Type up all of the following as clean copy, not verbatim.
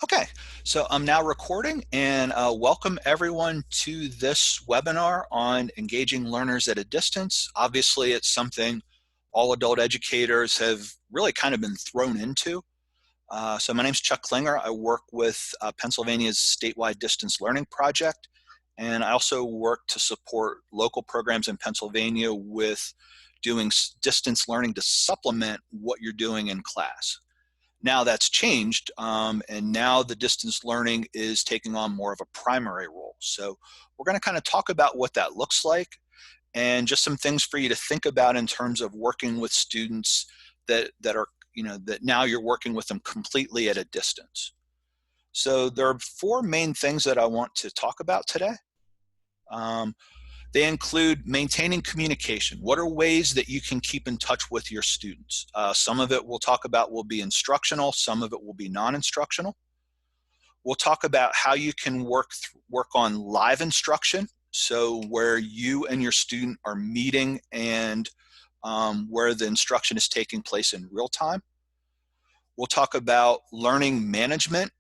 Okay, so I'm now recording and welcome everyone to this webinar on engaging learners at a distance. Obviously, it's something all adult educators have really kind of been thrown into. So my name's Chuck Klinger. I work with Pennsylvania's statewide distance learning project, and I also work to support local programs in Pennsylvania with doing distance learning to supplement what you're doing in class. Now that's changed, and now the distance learning is taking on more of a primary role. So we're going to kind of talk about what that looks like and just some things for you to think about in terms of working with students that are, that now you're working with them completely at a distance. So there are four main things that I want to talk about today. Um, they include maintaining communication. What are ways that you can keep in touch with your students? Some of it we'll talk about will be instructional, some of it will be non-instructional. We'll talk about how you can work on live instruction, so where you and your student are meeting and where the instruction is taking place in real time. We'll talk about learning management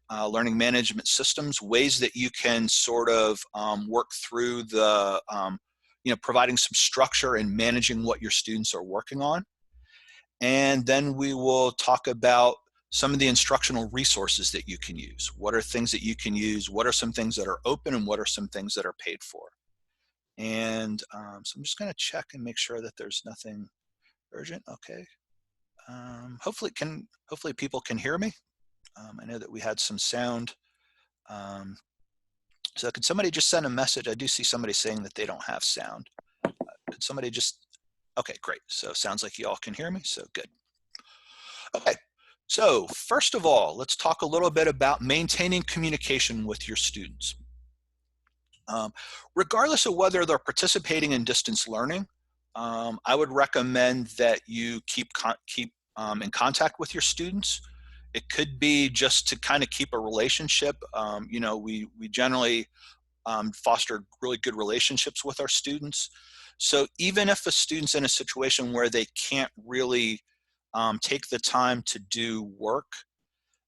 systems, ways that you can sort of work through the, providing some structure and managing what your students are working on. And then we will talk about some of the instructional resources that you can use. What are things that you can use? What are some things that are open and what are some things that are paid for? And so I'm just going to check and make sure that there's nothing urgent. Okay. Hopefully people can hear me. I know that we had some sound. So could somebody just send a message? I do see somebody saying that they don't have sound. Could somebody just, okay, great. So sounds like you all can hear me, so good. Okay, so first of all, let's talk a little bit about maintaining communication with your students. Regardless of whether they're participating in distance learning, I would recommend that you keep in contact with your students. It could be just to kind of keep a relationship. We generally foster really good relationships with our students. So even if a student's in a situation where they can't really take the time to do work,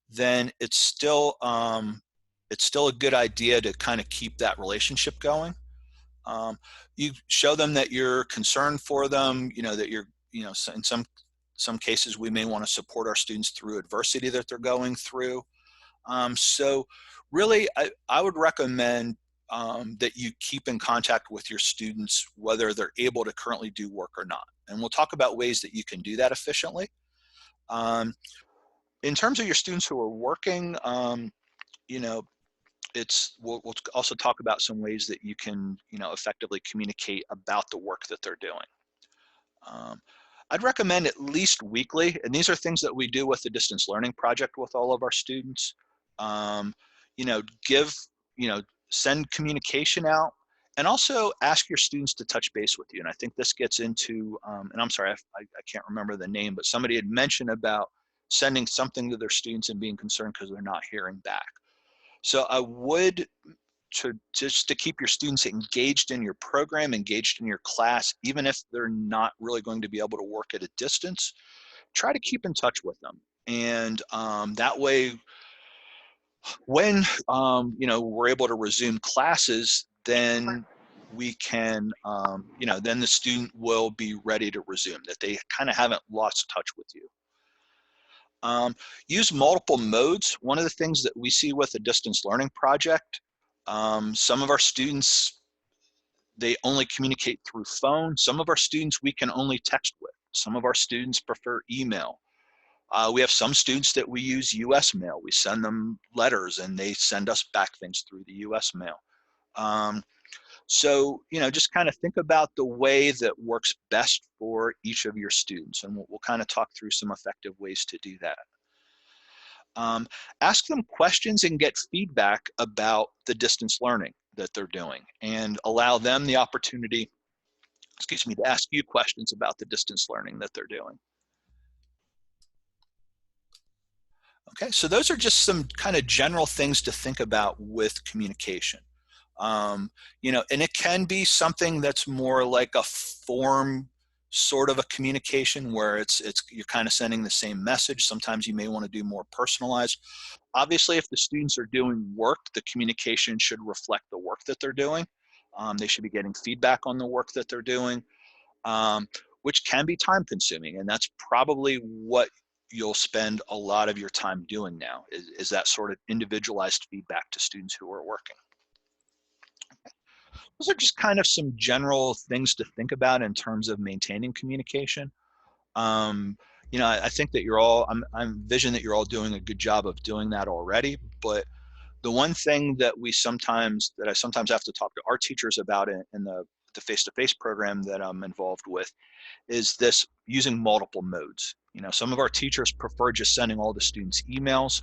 then it's still a good idea to kind of keep that relationship going. You show them that you're concerned for them, that you're, in some cases we may want to support our students through adversity that they're going through. So really, I would recommend that you keep in contact with your students, whether they're able to currently do work or not. And we'll talk about ways that you can do that efficiently. In terms of your students who are working, we'll also talk about some ways that you can, effectively communicate about the work that they're doing. I'd recommend at least weekly, and these are things that we do with the distance learning project with all of our students. Send communication out, and also ask your students to touch base with you. And I think this gets into, and I'm sorry, I can't remember the name, but somebody had mentioned about sending something to their students and being concerned because they're not hearing back. So I would, just to keep your students engaged in your program, engaged in your class, even if they're not really going to be able to work at a distance, try to keep in touch with them. And that way, when we're able to resume classes, then we can, then the student will be ready to resume, that they kind of haven't lost touch with you. Use multiple modes. One of the things that we see with a distance learning project, some of our students, they only communicate through phone. Some of our students we can only text with. Some of our students prefer email. We have some students that we use US mail. We send them letters and they send us back things through the US mail. So, just kind of think about the way that works best for each of your students, and we'll kind of talk through some effective ways to do that. Ask them questions and get feedback about the distance learning that they're doing, and allow them the opportunity, to ask you questions about the distance learning that they're doing. Okay, so those are just some kind of general things to think about with communication. And it can be something that's more like a form sort of a communication where you're kind of sending the same message. Sometimes you may want to do more personalized. Obviously, if the students are doing work, the communication should reflect the work that they're doing. They should be getting feedback on the work that they're doing, um, which can be time consuming. And that's probably what you'll spend a lot of your time doing now is that sort of individualized feedback to students who are working. Those are just kind of some general things to think about in terms of maintaining communication. Um, you know, I think that I envision that you're all doing a good job of doing that already, but the one thing that I sometimes have to talk to our teachers about in the face-to-face program that I'm involved with is this using multiple modes. You know, some of our teachers prefer just sending all the students emails.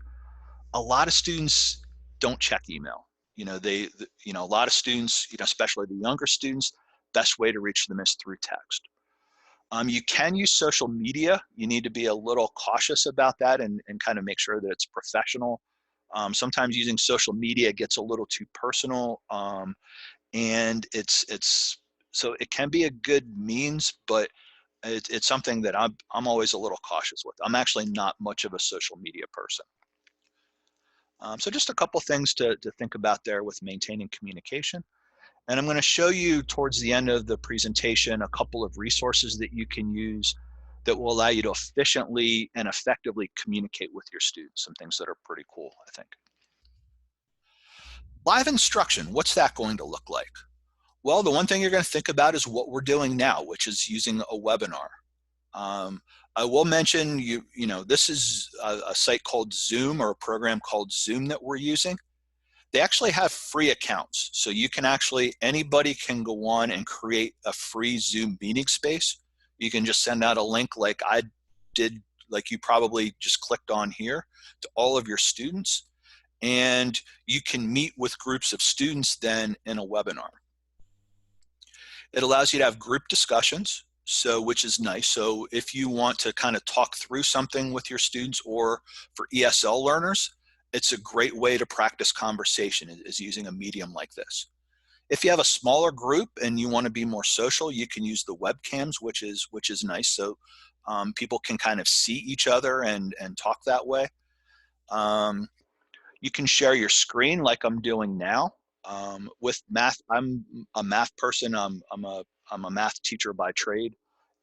A lot of students don't check email. You know, a lot of students, you know, especially the younger students, best way to reach them is through text. You can use social media. You need to be a little cautious about that and kind of make sure that it's professional. Sometimes using social media gets a little too personal, and so it can be a good means, but it's something that I'm always a little cautious with. I'm actually not much of a social media person. So just a couple things to think about there with maintaining communication. And I'm going to show you towards the end of the presentation a couple of resources that you can use that will allow you to efficiently and effectively communicate with your students. Some things that are pretty cool, I think. Live instruction, what's that going to look like? Well, the one thing you're going to think about is what we're doing now, which is using a webinar. I will mention, this is a site called Zoom, or a program called Zoom that we're using. They actually have free accounts. So you can anybody can go on and create a free Zoom meeting space. You can just send out a link like I did, like you probably just clicked on here, to all of your students. And you can meet with groups of students then in a webinar. It allows you to have group discussions, which is nice. So if you want to kind of talk through something with your students, or for ESL learners, it's a great way to practice conversation, is using a medium like this. If you have a smaller group and you want to be more social, you can use the webcams, which is nice. So people can kind of see each other and talk that way. You can share your screen like I'm doing now. With math, I'm a math person. I'm a math teacher by trade.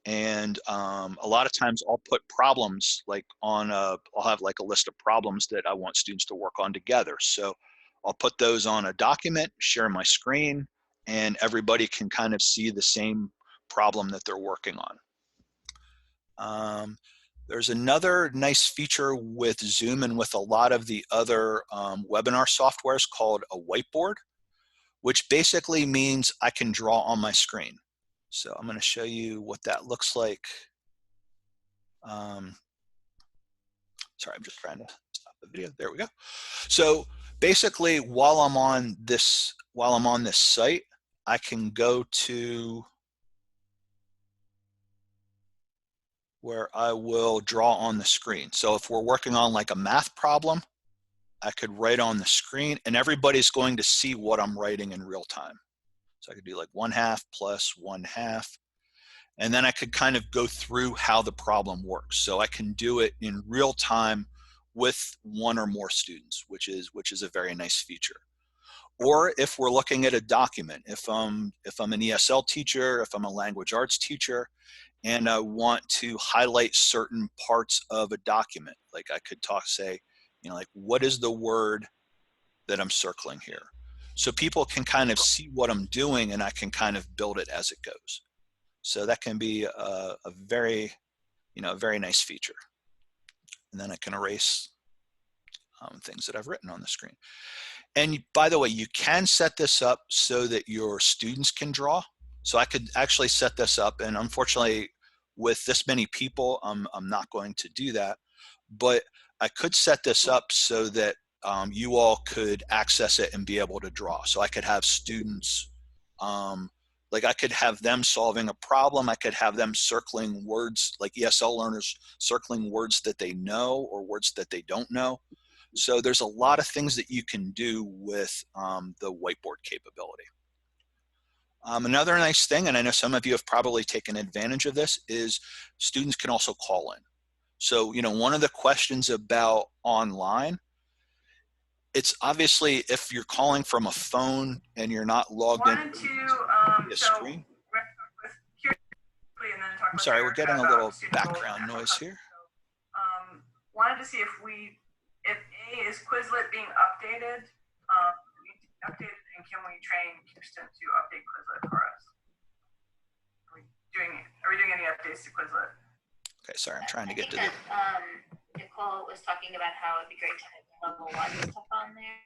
And a lot of times I'll put problems I'll have like a list of problems that I want students to work on together. So I'll put those on a document, share my screen, and everybody can kind of see the same problem that they're working on. There's another nice feature with Zoom and with a lot of the other webinar softwares called a whiteboard, which basically means I can draw on my screen. So I'm going to show you what that looks like. Sorry, I'm just trying to stop the video. There we go. So basically, while I'm on this site, I can go to where I will draw on the screen. So if we're working on like a math problem, I could write on the screen, and everybody's going to see what I'm writing in real time. So I could do like 1/2 plus 1/2. And then I could kind of go through how the problem works. So I can do it in real time with one or more students, which is a very nice feature. Or if we're looking at a document, if I'm an ESL teacher, if I'm a language arts teacher, and I want to highlight certain parts of a document, like I could say, like, what is the word that I'm circling here? So people can kind of see what I'm doing, and I can kind of build it as it goes. So that can be a very nice feature. And then I can erase things that I've written on the screen. And by the way, you can set this up so that your students can draw. So I could actually set this up, and unfortunately with this many people, I'm not going to do that, but I could set this up so that you all could access it and be able to draw. So I could have students, like I could have them solving a problem. I could have them circling words, like ESL learners circling words that they know or words that they don't know. So there's a lot of things that you can do with the whiteboard capability. Another nice thing, and I know some of you have probably taken advantage of this, is students can also call in. So, one of the questions about online it's obviously if you're calling from a phone and you're not logged in Wanted to to a so screen. with Curiously and then talk I'm with sorry, we're Erica getting a about little student background enrollment. noise here. Wanted to see if A, is Quizlet being updated? Updated, and can we train Kirsten to update Quizlet for us? Are we doing any updates to Quizlet? Okay, sorry, I'm trying to get to that, Nicole was talking about how it'd be great to have level 1 stuff on there.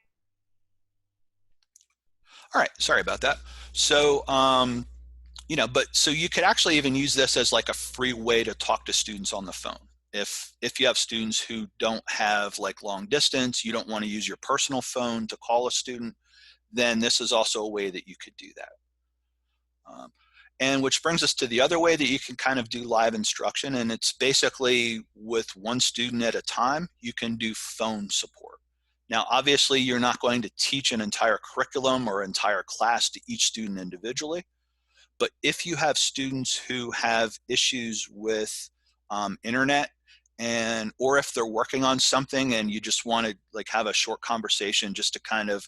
All right, sorry about that. So, you know, but so you could actually even use this as like a free way to talk to students on the phone. If you have students who don't have like long distance, you don't want to use your personal phone to call a student, then this is also a way that you could do that. And which brings us to the other way that you can kind of do live instruction, and it's basically with one student at a time, you can do phone support. Now, obviously, you're not going to teach an entire curriculum or entire class to each student individually, but if you have students who have issues with internet, and or if they're working on something and you just want to like have a short conversation just to kind of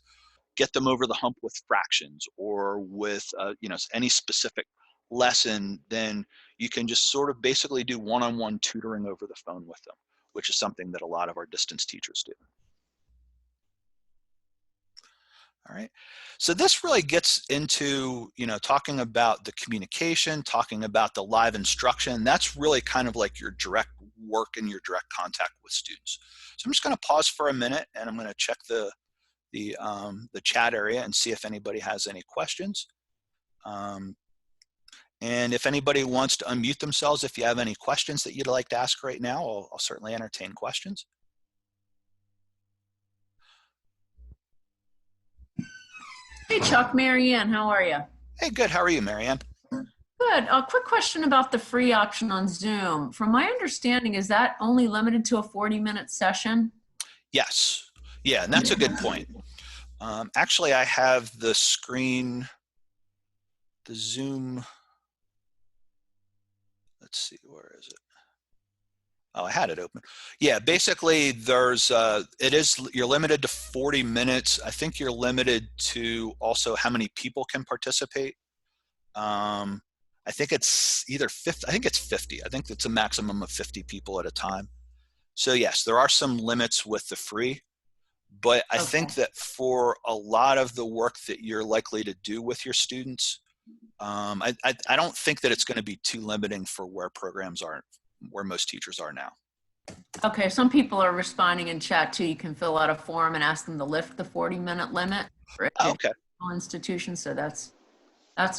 get them over the hump with fractions or with you know, any specific lesson, then you can just sort of basically do one-on-one tutoring over the phone with them, which is something that a lot of our distance teachers do. All right, so this really gets into, you know, talking about the communication, talking about the live instruction. That's really kind of like your direct work and your direct contact with students. So I'm just going to pause for a minute and I'm going to check the chat area and see if anybody has any questions. And if anybody wants to unmute themselves, if you have any questions that you'd like to ask right now, I'll certainly entertain questions. Hey Chuck, Marianne, how are you? Hey, good. How are you, Marianne? Good. A quick question about the free option on Zoom. From my understanding, is that only limited to a 40-minute session? Yes. Yeah, and that's a good point. Actually, I have the screen, the Zoom. Let's see, where is it? Oh, I had it open. Yeah, basically there's, you're limited to 40 minutes. I think you're limited to also how many people can participate. I think it's either 50, I think it's 50. I think it's a maximum of 50 people at a time. So yes, there are some limits with the free, but I think that for a lot of the work that you're likely to do with your students, I don't think that it's going to be too limiting for where programs are, where most teachers are now. Okay, some people are responding in chat too. You can fill out a form and ask them to lift the 40-minute limit for educational institutions. So that's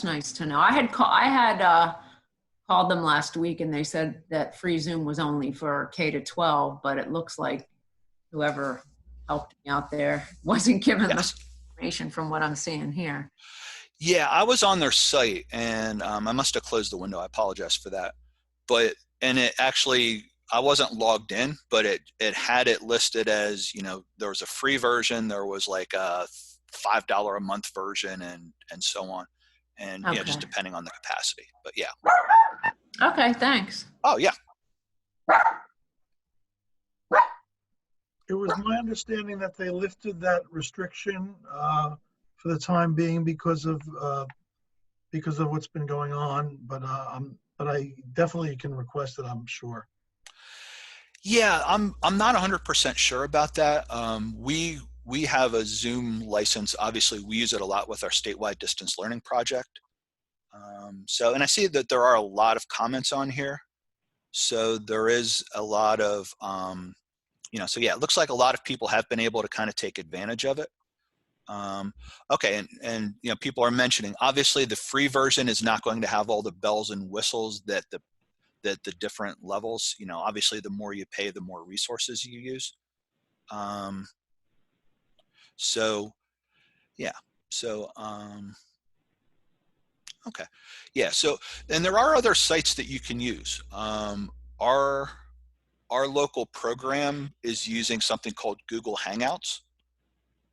nice to know. I had called them last week and they said that free Zoom was only for K to 12, but it looks like whoever helped me out there wasn't given the information from what I'm seeing here. Yeah, I was on their site and I must have closed the window. I apologize for that. But, and it actually, I wasn't logged in, but it had it listed as, you know, there was a free version, there was like a $5 a month version and so on. And yeah, just depending on the capacity, but yeah. Okay, thanks. Oh, yeah. It was my understanding that they lifted that restriction for the time being because of what's been going on, but I definitely can request it, I'm sure. Yeah, I'm not 100% sure about that. We have a Zoom license. Obviously, we use it a lot with our statewide distance learning project. So, and I see that there are a lot of comments on here. So there is a lot of, you know, so yeah, it looks like a lot of people have been able to kind of take advantage of it. Okay, and you know, people are mentioning, obviously the free version is not going to have all the bells and whistles that the different levels, you know, obviously the more you pay, the more resources you use. So yeah, so okay, yeah, so, and there are other sites that you can use. Our local program is using something called Google Hangouts.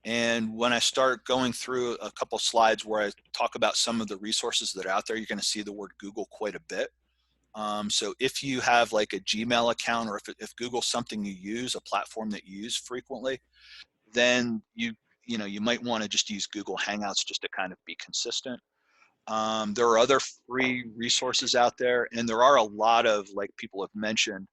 And when I start going through a couple slides where I talk about some of the resources that are out there, you're going to see the word Google quite a bit. So if you have like a Gmail account, or if Google's something you use, a platform that you use frequently, then you might want to just use Google Hangouts just to kind of be consistent. There are other free resources out there, and there are a lot of, like people have mentioned,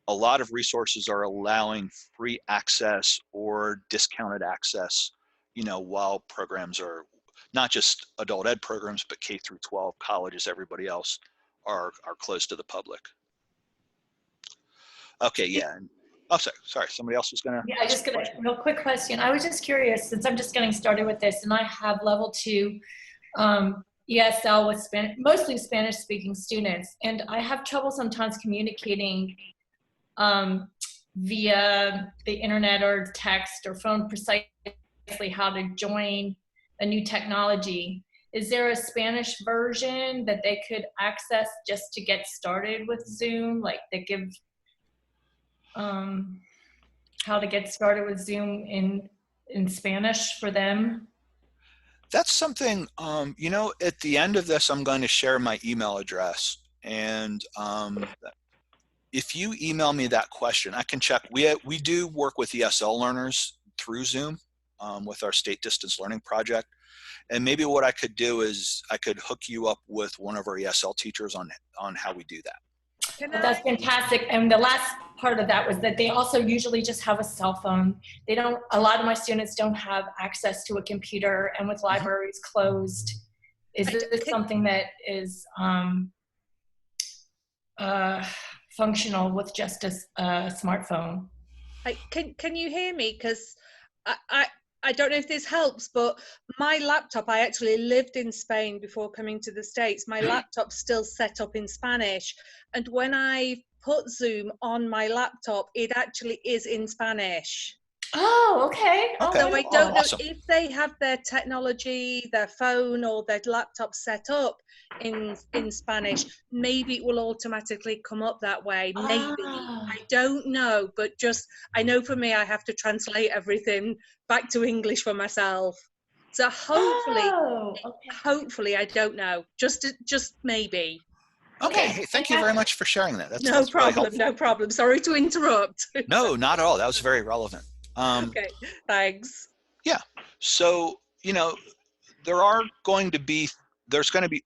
a lot of resources are allowing free access or discounted access, while programs are not just adult ed programs, but K through 12, colleges, everybody else are closed to the public. Okay, yeah. Oh, sorry. Somebody else was gonna. Yeah, just gonna real quick question. I was just curious, since I'm just getting started with this, and I have level 2 ESL with mostly Spanish-speaking students, and I have trouble sometimes communicating via the internet or text or phone precisely how to join a new technology. Is there a Spanish version that they could access just to get started with Zoom, like they give how to get started with Zoom in Spanish for them? That's something, at the end of this, I'm going to share my email address. And if you email me that question, I can check. We do work with ESL learners through Zoom with our state distance learning project. And maybe what I could do is I could hook you up with one of our ESL teachers on how we do that. That's fantastic. And the last part of that was that they also usually just have a cell phone. A lot of my students don't have access to a computer, and with libraries closed, is this something that is functional with just a smartphone? Can you hear me? Because I don't know if this helps, but my laptop, I actually lived in Spain before coming to the States. My laptop's still set up in Spanish. And when I put Zoom on my laptop, it actually is in Spanish. Oh, okay. So I don't know if they have their technology, their phone or their laptop set up in Spanish. Maybe it will automatically come up that way. Maybe. I don't know, but I know for me, I have to translate everything back to English for myself. So hopefully, I don't know. Just maybe. Okay. Hey, thank you very much for sharing that. That's no problem. Really no problem. Sorry to interrupt. No, not at all. That was very relevant. Okay, thanks. Yeah. So, there's going to be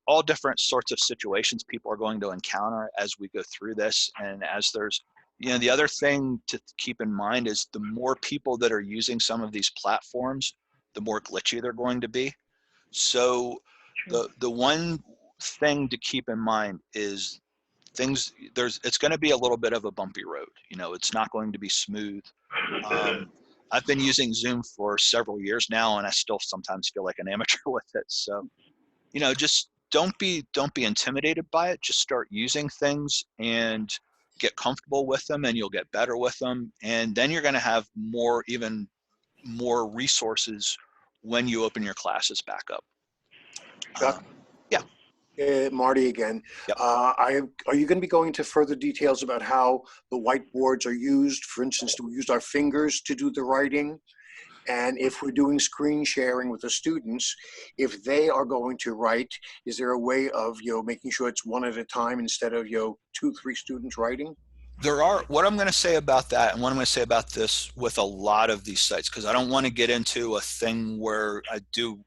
all different sorts of situations people are going to encounter as we go through this. And as there's, the other thing to keep in mind is the more people that are using some of these platforms, the more glitchy they're going to be. So the one thing to keep in mind is it's going to be a little bit of a bumpy road. It's not going to be smooth. I've been using Zoom for several years now, and I still sometimes feel like an amateur with it. So, just don't be intimidated by it. Just start using things and get comfortable with them, and you'll get better with them. And then you're going to have even more resources when you open your classes back up. Marty again. Yep. Are you going to be going into further details about how the whiteboards are used? For instance, do we use our fingers to do the writing? And if we're doing screen sharing with the students, if they are going to write, is there a way of making sure it's one at a time instead of 2-3 students writing? What I'm going to say about that, and what I'm going to say about this with a lot of these sites, because I don't want to get into a thing where I do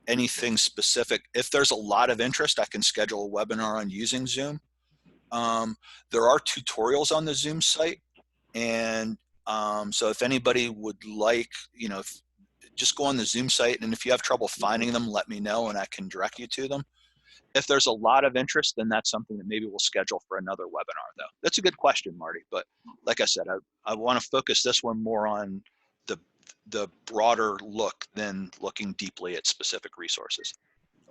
anything specific. If there's a lot of interest, I can schedule a webinar on using Zoom. There are tutorials on the Zoom site, and so if anybody would like, just go on the Zoom site, and if you have trouble finding them, let me know and I can direct you to them. If there's a lot of interest, then that's something that maybe we'll schedule for another webinar, though. That's a good question, Marty, but like I said, I want to focus this one more on the broader look than looking deeply at specific resources.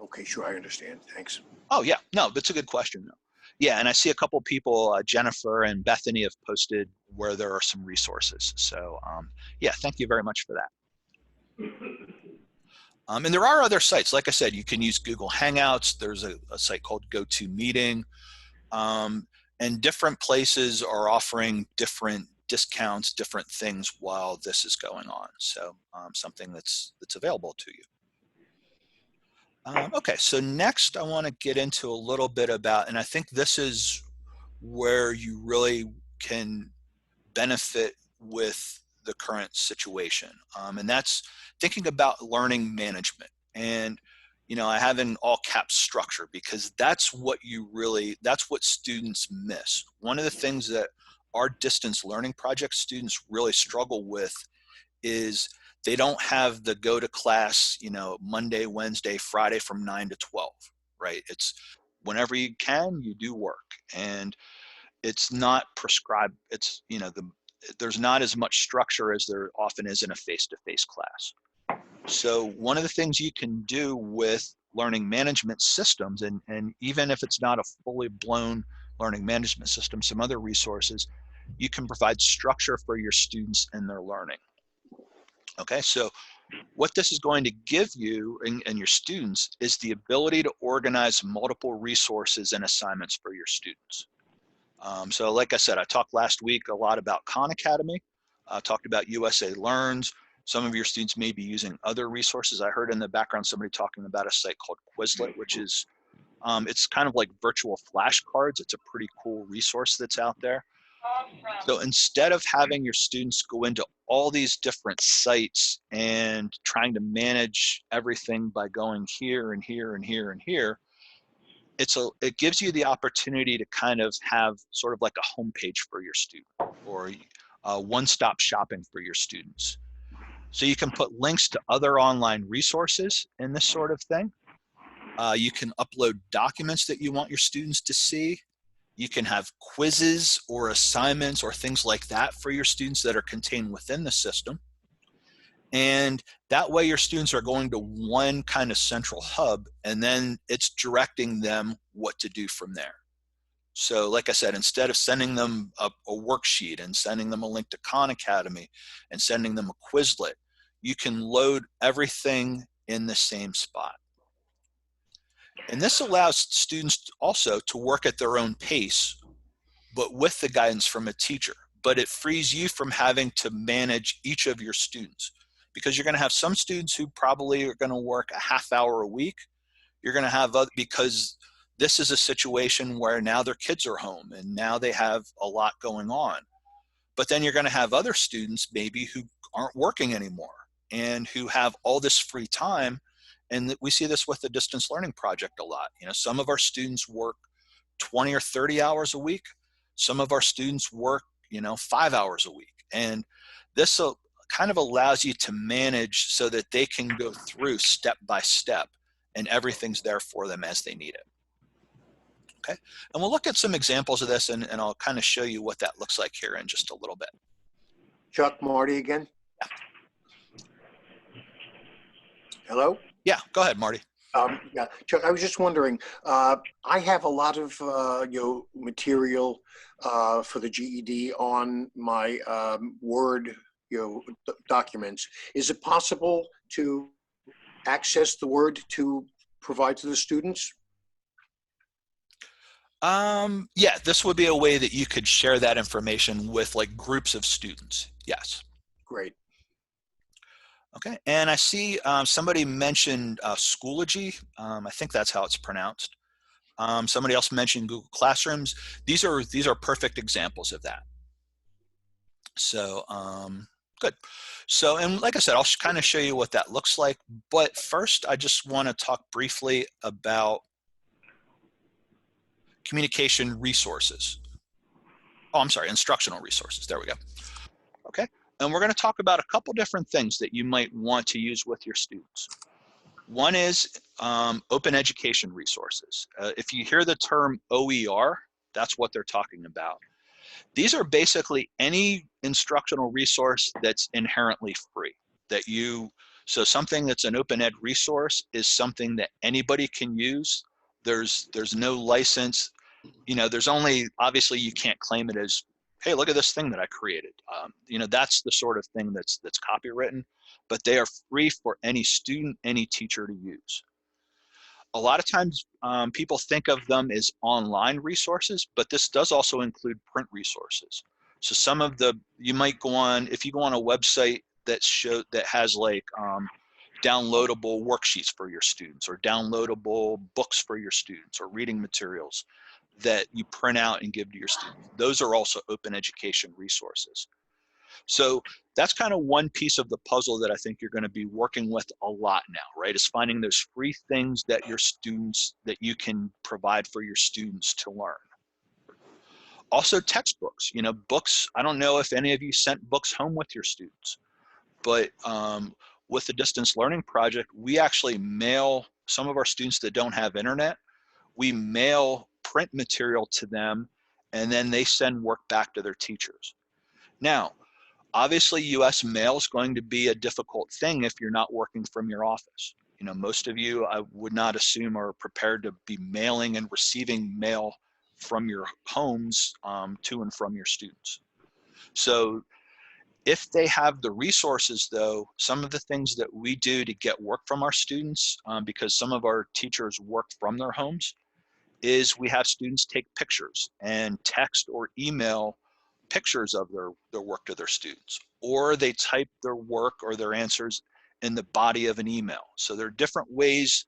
Okay, sure, I understand. Thanks. Oh yeah, no, that's a good question though. Yeah, and I see a couple people, Jennifer and Bethany, have posted where there are some resources. So yeah, thank you very much for that. And there are other sites. Like I said, you can use Google Hangouts. There's a site called GoToMeeting, and different places are offering different discounts, different things while this is going on. So something that's available to you. Okay, so next I want to get into a little bit about, and I think this is where you really can benefit with the current situation. And that's thinking about learning management. And, you know, I have in all caps structure, because that's what students miss. One of the things that our distance learning project students really struggle with is they don't have the go to class, you know, Monday, Wednesday, Friday from 9 to 12, right? It's whenever you can, you do work. And it's not prescribed. It's, you know, there's not as much structure as there often is in a face-to-face class. So one of the things you can do with learning management systems, and even if it's not a fully blown learning management system, some other resources, you can provide structure for your students and their learning. Okay, so what this is going to give you and your students is the ability to organize multiple resources and assignments for your students. So like I said, I talked last week a lot about Khan Academy. I talked about USA Learns. Some of your students may be using other resources. I heard in the background somebody talking about a site called Quizlet, which is, it's kind of like virtual flashcards. It's a pretty cool resource that's out there. So instead of having your students go into all these different sites and trying to manage everything by going here and here and here and here, it gives you the opportunity to kind of have sort of like a homepage for your student, or one-stop shopping for your students. So you can put links to other online resources and this sort of thing. You can upload documents that you want your students to see. You can have quizzes or assignments or things like that for your students that are contained within the system. And that way your students are going to one kind of central hub, and then it's directing them what to do from there. So like I said, instead of sending them a worksheet and sending them a link to Khan Academy and sending them a Quizlet, you can load everything in the same spot. And this allows students also to work at their own pace, but with the guidance from a teacher. But it frees you from having to manage each of your students, because you're going to have some students who probably are going to work a half hour a week. You're going to have other, because this is a situation where now their kids are home and now they have a lot going on. But then you're going to have other students maybe who aren't working anymore and who have all this free time. And we see this with the distance learning project a lot. You know, some of our students work 20 or 30 hours a week. Some of our students work, you know, 5 hours a week. And this kind of allows you to manage so that they can go through step by step and everything's there for them as they need it. Okay, and we'll look at some examples of this, and I'll kind of show you what that looks like here in just a little bit. Chuck, Marty again? Yeah. Hello? Yeah, go ahead, Marty. Yeah, Chuck, I was just wondering, I have a lot of material for the GED on my Word documents. Is it possible to access the Word to provide to the students? Yeah, this would be a way that you could share that information with like groups of students. Yes. Great. Okay, and I see somebody mentioned Schoology. I think that's how it's pronounced. Somebody else mentioned Google Classrooms. These are perfect examples of that. So good. So, and like I said, I'll kind of show you what that looks like. But first, I just want to talk briefly about communication resources. Oh, I'm sorry, instructional resources. There we go. Okay. And we're going to talk about a couple different things that you might want to use with your students. One is open education resources. If you hear the term OER, that's what they're talking about. These are basically any instructional resource that's inherently free. So something that's an open ed resource is something that anybody can use. There's no license. You know, there's only, obviously you can't claim it as, hey, look at this thing that I created. You know, that's the sort of thing that's copywritten, but they are free for any student, any teacher to use. A lot of times people think of them as online resources, but this does also include print resources. So some of you might go on, if you go on a website that has like downloadable worksheets for your students, or downloadable books for your students, or reading materials that you print out and give to your students. Those are also open education resources. So that's kind of one piece of the puzzle that I think you're going to be working with a lot now, right? Is finding those free things that that you can provide for your students to learn. Also textbooks, books. I don't know if any of you sent books home with your students, but with the distance learning project, we actually mail some of our students that don't have internet. We mail print material to them, and then they send work back to their teachers. Now, obviously, US mail is going to be a difficult thing if you're not working from your office. Most of you, I would not assume, are prepared to be mailing and receiving mail from your homes to and from your students. So if they have the resources, though, some of the things that we do to get work from our students, because some of our teachers work from their homes, is we have students take pictures and text or email pictures of their work to their students, or they type their work or their answers in the body of an email. So there are different ways,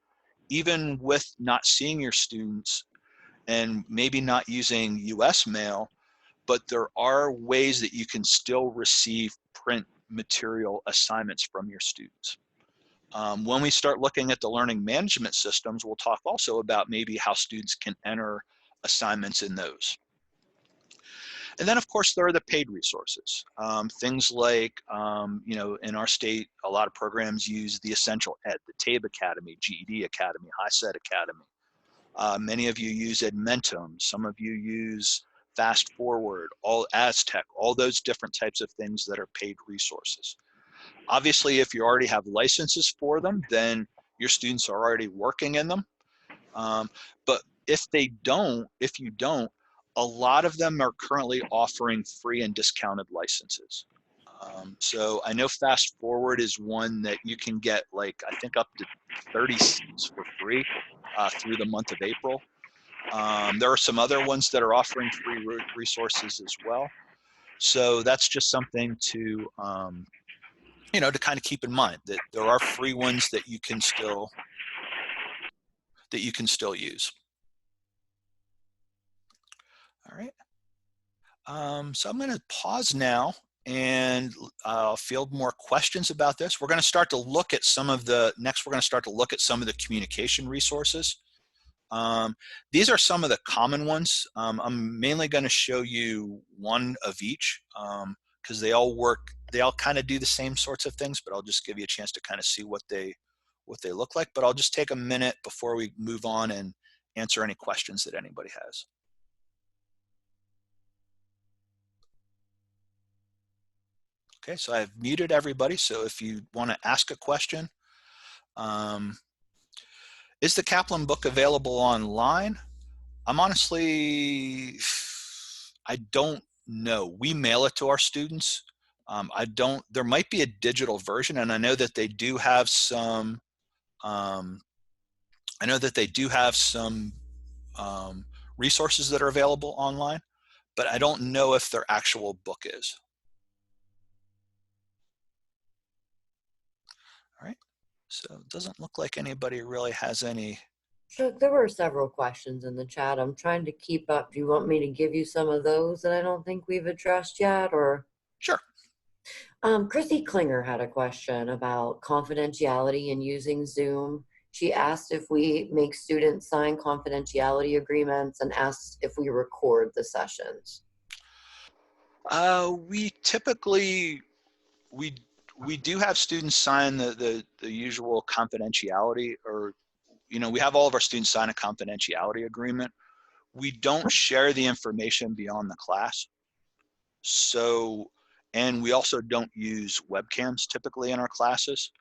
even with not seeing your students and maybe not using US mail, but there are ways that you can still receive print material assignments from your students. When we start looking at the learning management systems, we'll talk also about maybe how students can enter assignments in those. And then, of course, there are the paid resources. Things like, in our state, a lot of programs use the Essential Ed, the TABE Academy, GED Academy, HiSET Academy. Many of you use Edmentum. Some of you use Fast Forward, all Aztec, all those different types of things that are paid resources. Obviously, if you already have licenses for them, then your students are already working in them. But if you don't, a lot of them are currently offering free and discounted licenses. So I know Fast Forward is one that you can get, like, I think up to 30 seats for free through the month of April. There are some other ones that are offering free resources as well. So that's just something to, to kind of keep in mind, that there are free ones that you can still use. All right. So I'm going to pause now and field more questions about this. We're going to start to look at some of the communication resources. These are some of the common ones. I'm mainly going to show you one of each because they all kind of do the same sorts of things, but I'll just give you a chance to kind of see what they look like. But I'll just take a minute before we move on and answer any questions that anybody has. Okay, so I've muted everybody, so if you want to ask a question. Is the Kaplan book available online? I'm honestly, I don't know. We mail it to our students. There might be a digital version, and I know that they do have some, resources that are available online, but I don't know if their actual book is. All right, so it doesn't look like anybody really has any. So there were several questions in the chat. I'm trying to keep up. Do you want me to give you some of those that I don't think we've addressed yet, or? Sure. Chrissy Klinger had a question about confidentiality and using Zoom. She asked if we make students sign confidentiality agreements and asked if we record the sessions. We typically, we do have students sign the usual confidentiality, or, we have all of our students sign a confidentiality agreement. We don't share the information beyond the class. So, and we also don't use webcams typically in our classes.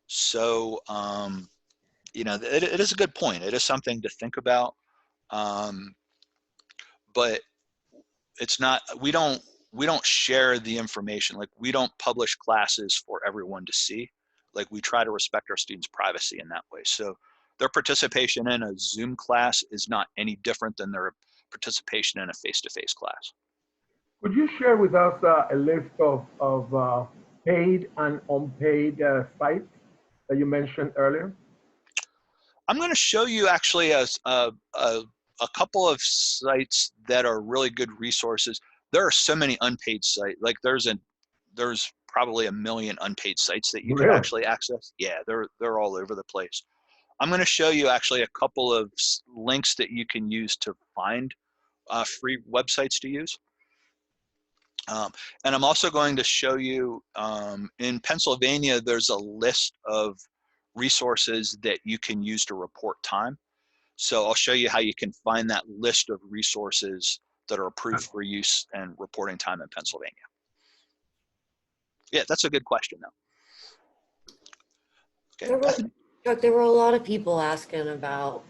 So, it is a good point. It is something to think about. But it's not, we don't share the information. Like, we don't publish classes for everyone to see. Like, we try to respect our students' privacy in that way. So their participation in a Zoom class is not any different than their participation in a face-to-face class. Could you share with us a list of paid and unpaid sites that you mentioned earlier? I'm going to show you actually a couple of sites that are really good resources. There are so many unpaid sites. Like, there's there's probably 1 million unpaid sites that you could Really? actually access. Yeah, they're all over the place. I'm going to show you actually a couple of links that you can use to find free websites to use. And I'm also going to show you, in Pennsylvania, there's a list of resources that you can use to report time. So I'll show you how you can find that list of resources that are approved for use and reporting time in Pennsylvania. Yeah, that's a good question though. Okay. Chuck, there were a lot of people asking about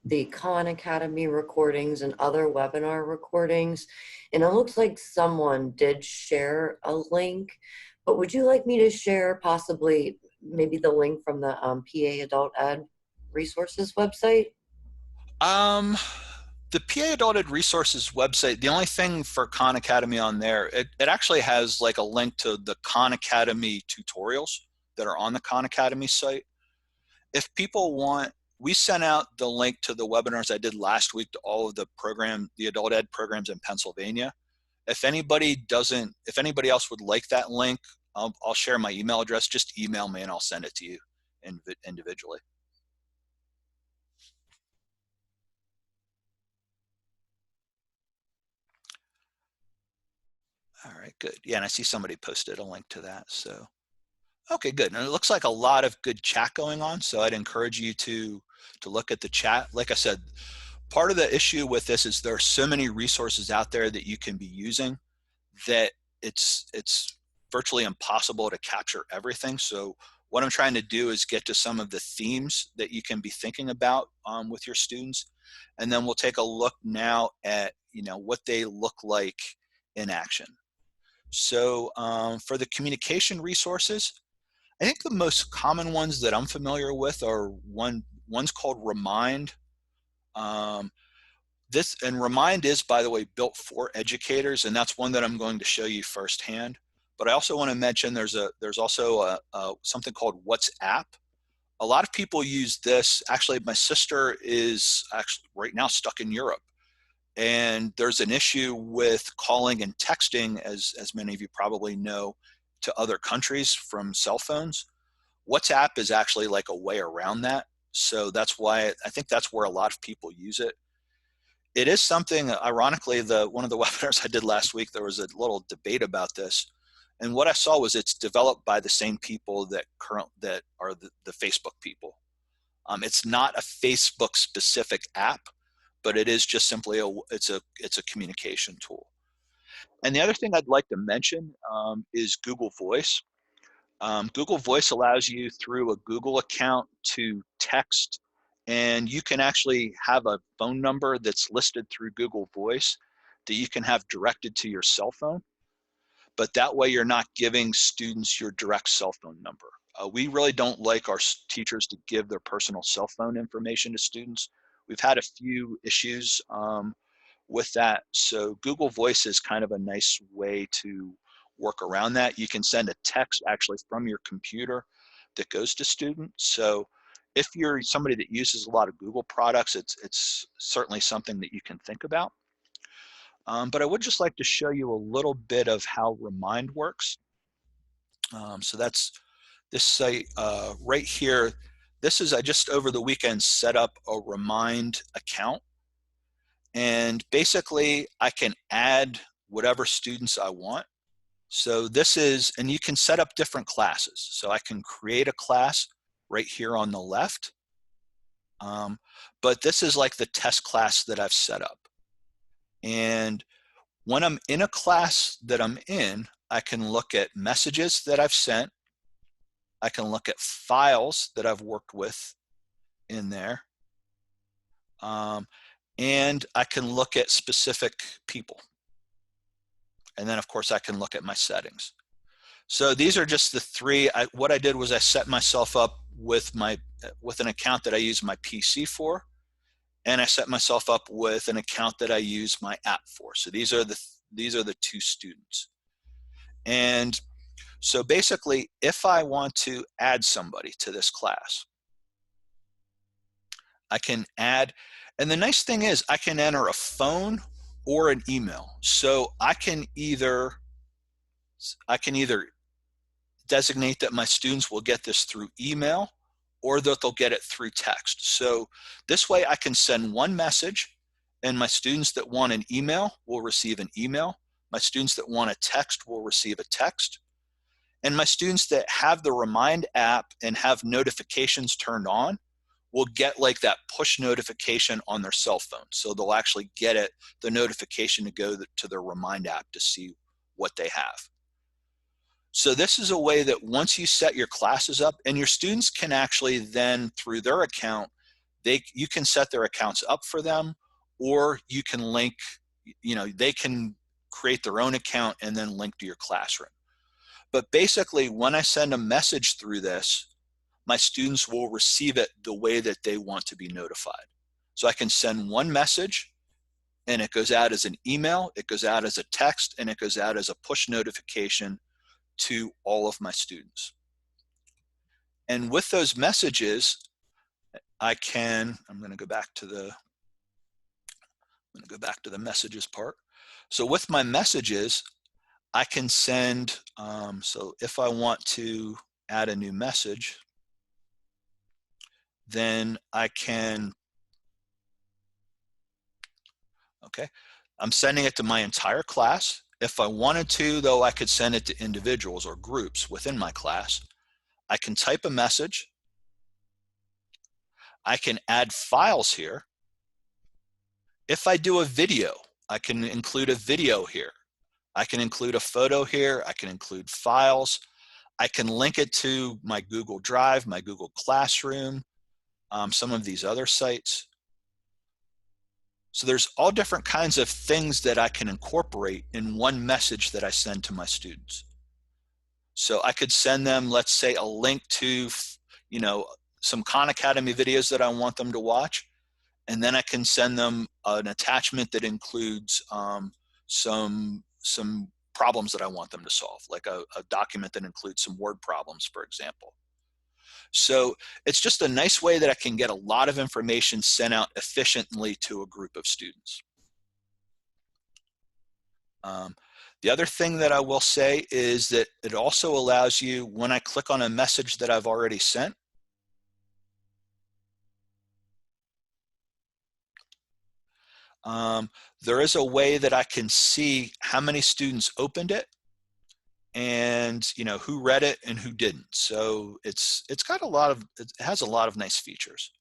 the Khan Academy recordings and other webinar recordings. And it looks like someone did share a link, but would you like me to share possibly maybe the link from the PA Adult Ed Resources website? The PA Adult Ed Resources website, the only thing for Khan Academy on there, it actually has like a link to the Khan Academy tutorials that are on the Khan Academy site. If people want, we sent out the link to the webinars I did last week to all of the adult ed programs in Pennsylvania. If anybody else would like that link, I'll share my email address. Just email me and I'll send it to you individually. All right, good. Yeah, and I see somebody posted a link to that. So, okay, good. And it looks like a lot of good chat going on. So I'd encourage you to look at the chat. Like I said, part of the issue with this is there are so many resources out there that you can be using that it's virtually impossible to capture everything. So what I'm trying to do is get to some of the themes that you can be thinking about with your students. And then we'll take a look now at, what they look like in action. So for the communication resources, I think the most common ones that I'm familiar with are one's called Remind. Remind is, by the way, built for educators, and that's one that I'm going to show you firsthand. But I also want to mention there's also something called WhatsApp. A lot of people use this. Actually, my sister is actually right now stuck in Europe, and there's an issue with calling and texting, as many of you probably know, to other countries from cell phones. WhatsApp is actually like a way around that. So that's why I think that's where a lot of people use it. It is something, ironically, one of the webinars I did last week, there was a little debate about this. And what I saw was it's developed by the same people that are the Facebook people. It's not a Facebook specific app, but it is just simply it's a communication tool. And the other thing I'd like to mention is Google Voice. Google Voice allows you through a Google account to text, and you can actually have a phone number that's listed through Google Voice that you can have directed to your cell phone. But that way you're not giving students your direct cell phone number. We really don't like our teachers to give their personal cell phone information to students. We've had a few issues with that. So Google Voice is kind of a nice way to work around that. You can send a text actually from your computer that goes to students. So if you're somebody that uses a lot of Google products, it's certainly something that you can think about. But I would just like to show you a little bit of how Remind works. So that's this site right here. This is, I just over the weekend set up a Remind account. And basically I can add whatever students I want. So this is, and you can set up different classes. So I can create a class right here on the left. But this is like the test class that I've set up. And when I'm in a class that I'm in, I can look at messages that I've sent. I can look at files that I've worked with in there. And I can look at specific people. And then of course I can look at my settings. So these are just the three. What I did was I set myself up with an account that I use my PC for, and I set myself up with an account that I use my app for. So these are the two students. And so basically, if I want to add somebody to this class, I can add, and the nice thing is I can enter a phone or an email. So I can either I can either designate that my students will get this through email or that they'll get it through text. So this way I can send one message, and my students that want an email will receive an email. My students that want a text will receive a text. And my students that have the Remind app and have notifications turned on will get like that push notification on their cell phone. So they'll actually get it, the notification to go to their Remind app to see what they have. So this is a way that once you set your classes up, and your students can actually then, through their account, you can set their accounts up for them, or you can link, they can create their own account and then link to your classroom. But basically, when I send a message through this, my students will receive it the way that they want to be notified. So I can send one message, and it goes out as an email, it goes out as a text, and it goes out as a push notification to all of my students. And with those messages, I'm going to go back to the messages part. So with my messages, I can send, so if I want to add a new message, then I can, okay, I'm sending it to my entire class. If I wanted to, though, I could send it to individuals or groups within my class. I can type a message. I can add files here. If I do a video, I can include a video here. I can include a photo here. I can include files. I can link it to my Google Drive, my Google Classroom, some of these other sites. So there's all different kinds of things that I can incorporate in one message that I send to my students. So I could send them, let's say, a link to, some Khan Academy videos that I want them to watch. And then I can send them an attachment that includes some problems that I want them to solve, like a document that includes some word problems, for example. So it's just a nice way that I can get a lot of information sent out efficiently to a group of students. The other thing that I will say is that it also allows you, when I click on a message that I've already sent, there is a way that I can see how many students opened it and who read it and who didn't. So it's got it has a lot of nice features.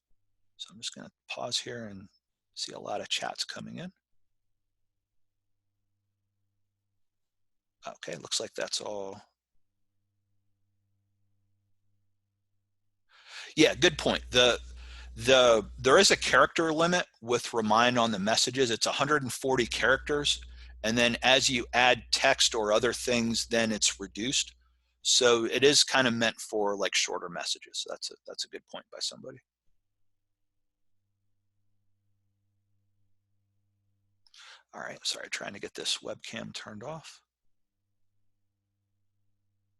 So I'm just going to pause here and see a lot of chats coming in. Okay, looks like that's all. Yeah, good point. There is a character limit with Remind on the messages. It's 140 characters. And then as you add text or other things, then it's reduced. So it is kind of meant for like shorter messages. So that's a good point by somebody. All right, sorry, trying to get this webcam turned off.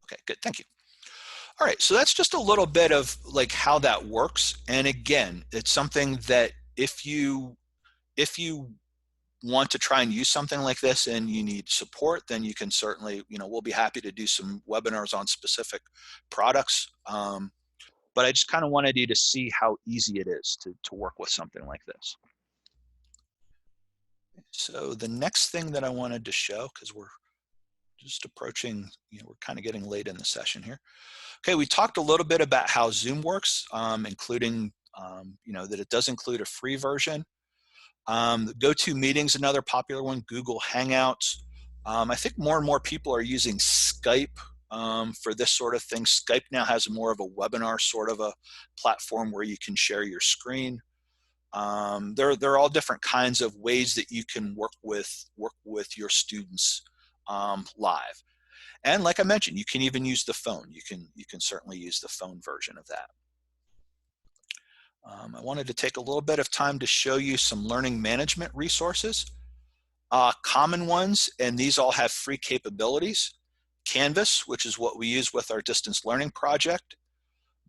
Okay, good, thank you. All right, so that's just a little bit of like how that works. And again, it's something that if you want to try and use something like this and you need support, then you can certainly, we'll be happy to do some webinars on specific products. But I just kind of wanted you to see how easy it is to work with something like this. So the next thing that I wanted to show, because we're just approaching, we're kind of getting late in the session here. Okay, we talked a little bit about how Zoom works, including, that it does include a free version. GoToMeeting's another popular one, Google Hangouts. I think more and more people are using Skype for this sort of thing. Skype now has more of a webinar sort of a platform where you can share your screen. There are all different kinds of ways that you can work with your students live. And like I mentioned, you can even use the phone. You can certainly use the phone version of that. I wanted to take a little bit of time to show you some learning management resources. Common ones, and these all have free capabilities. Canvas, which is what we use with our distance learning project.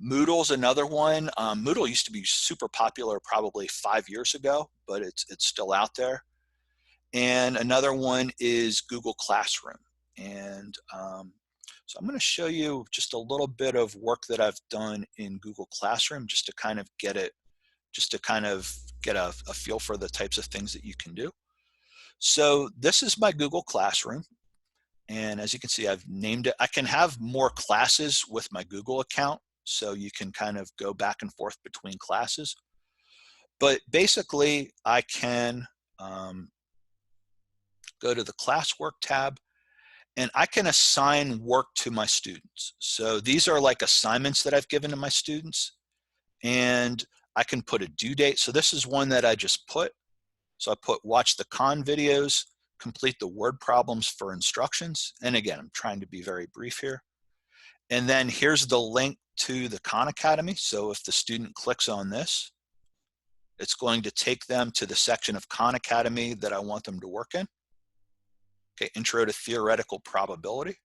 Moodle's another one. Moodle used to be super popular probably 5 years ago, but it's still out there. And another one is Google Classroom. And so I'm going to show you just a little bit of work that I've done in Google Classroom just to kind of get it, just to kind of get a feel for the types of things that you can do. So this is my Google Classroom. And as you can see, I've named it. I can have more classes with my Google account, so you can kind of go back and forth between classes. But basically, I can go to the classwork tab, and I can assign work to my students. So these are like assignments that I've given to my students, and I can put a due date. So this is one that I just put. So I put watch the Khan videos, complete the word problems for instructions. And again, I'm trying to be very brief here. And then here's the link to the Khan Academy. So if the student clicks on this, it's going to take them to the section of Khan Academy that I want them to work in. Okay, Intro to Theoretical Probability.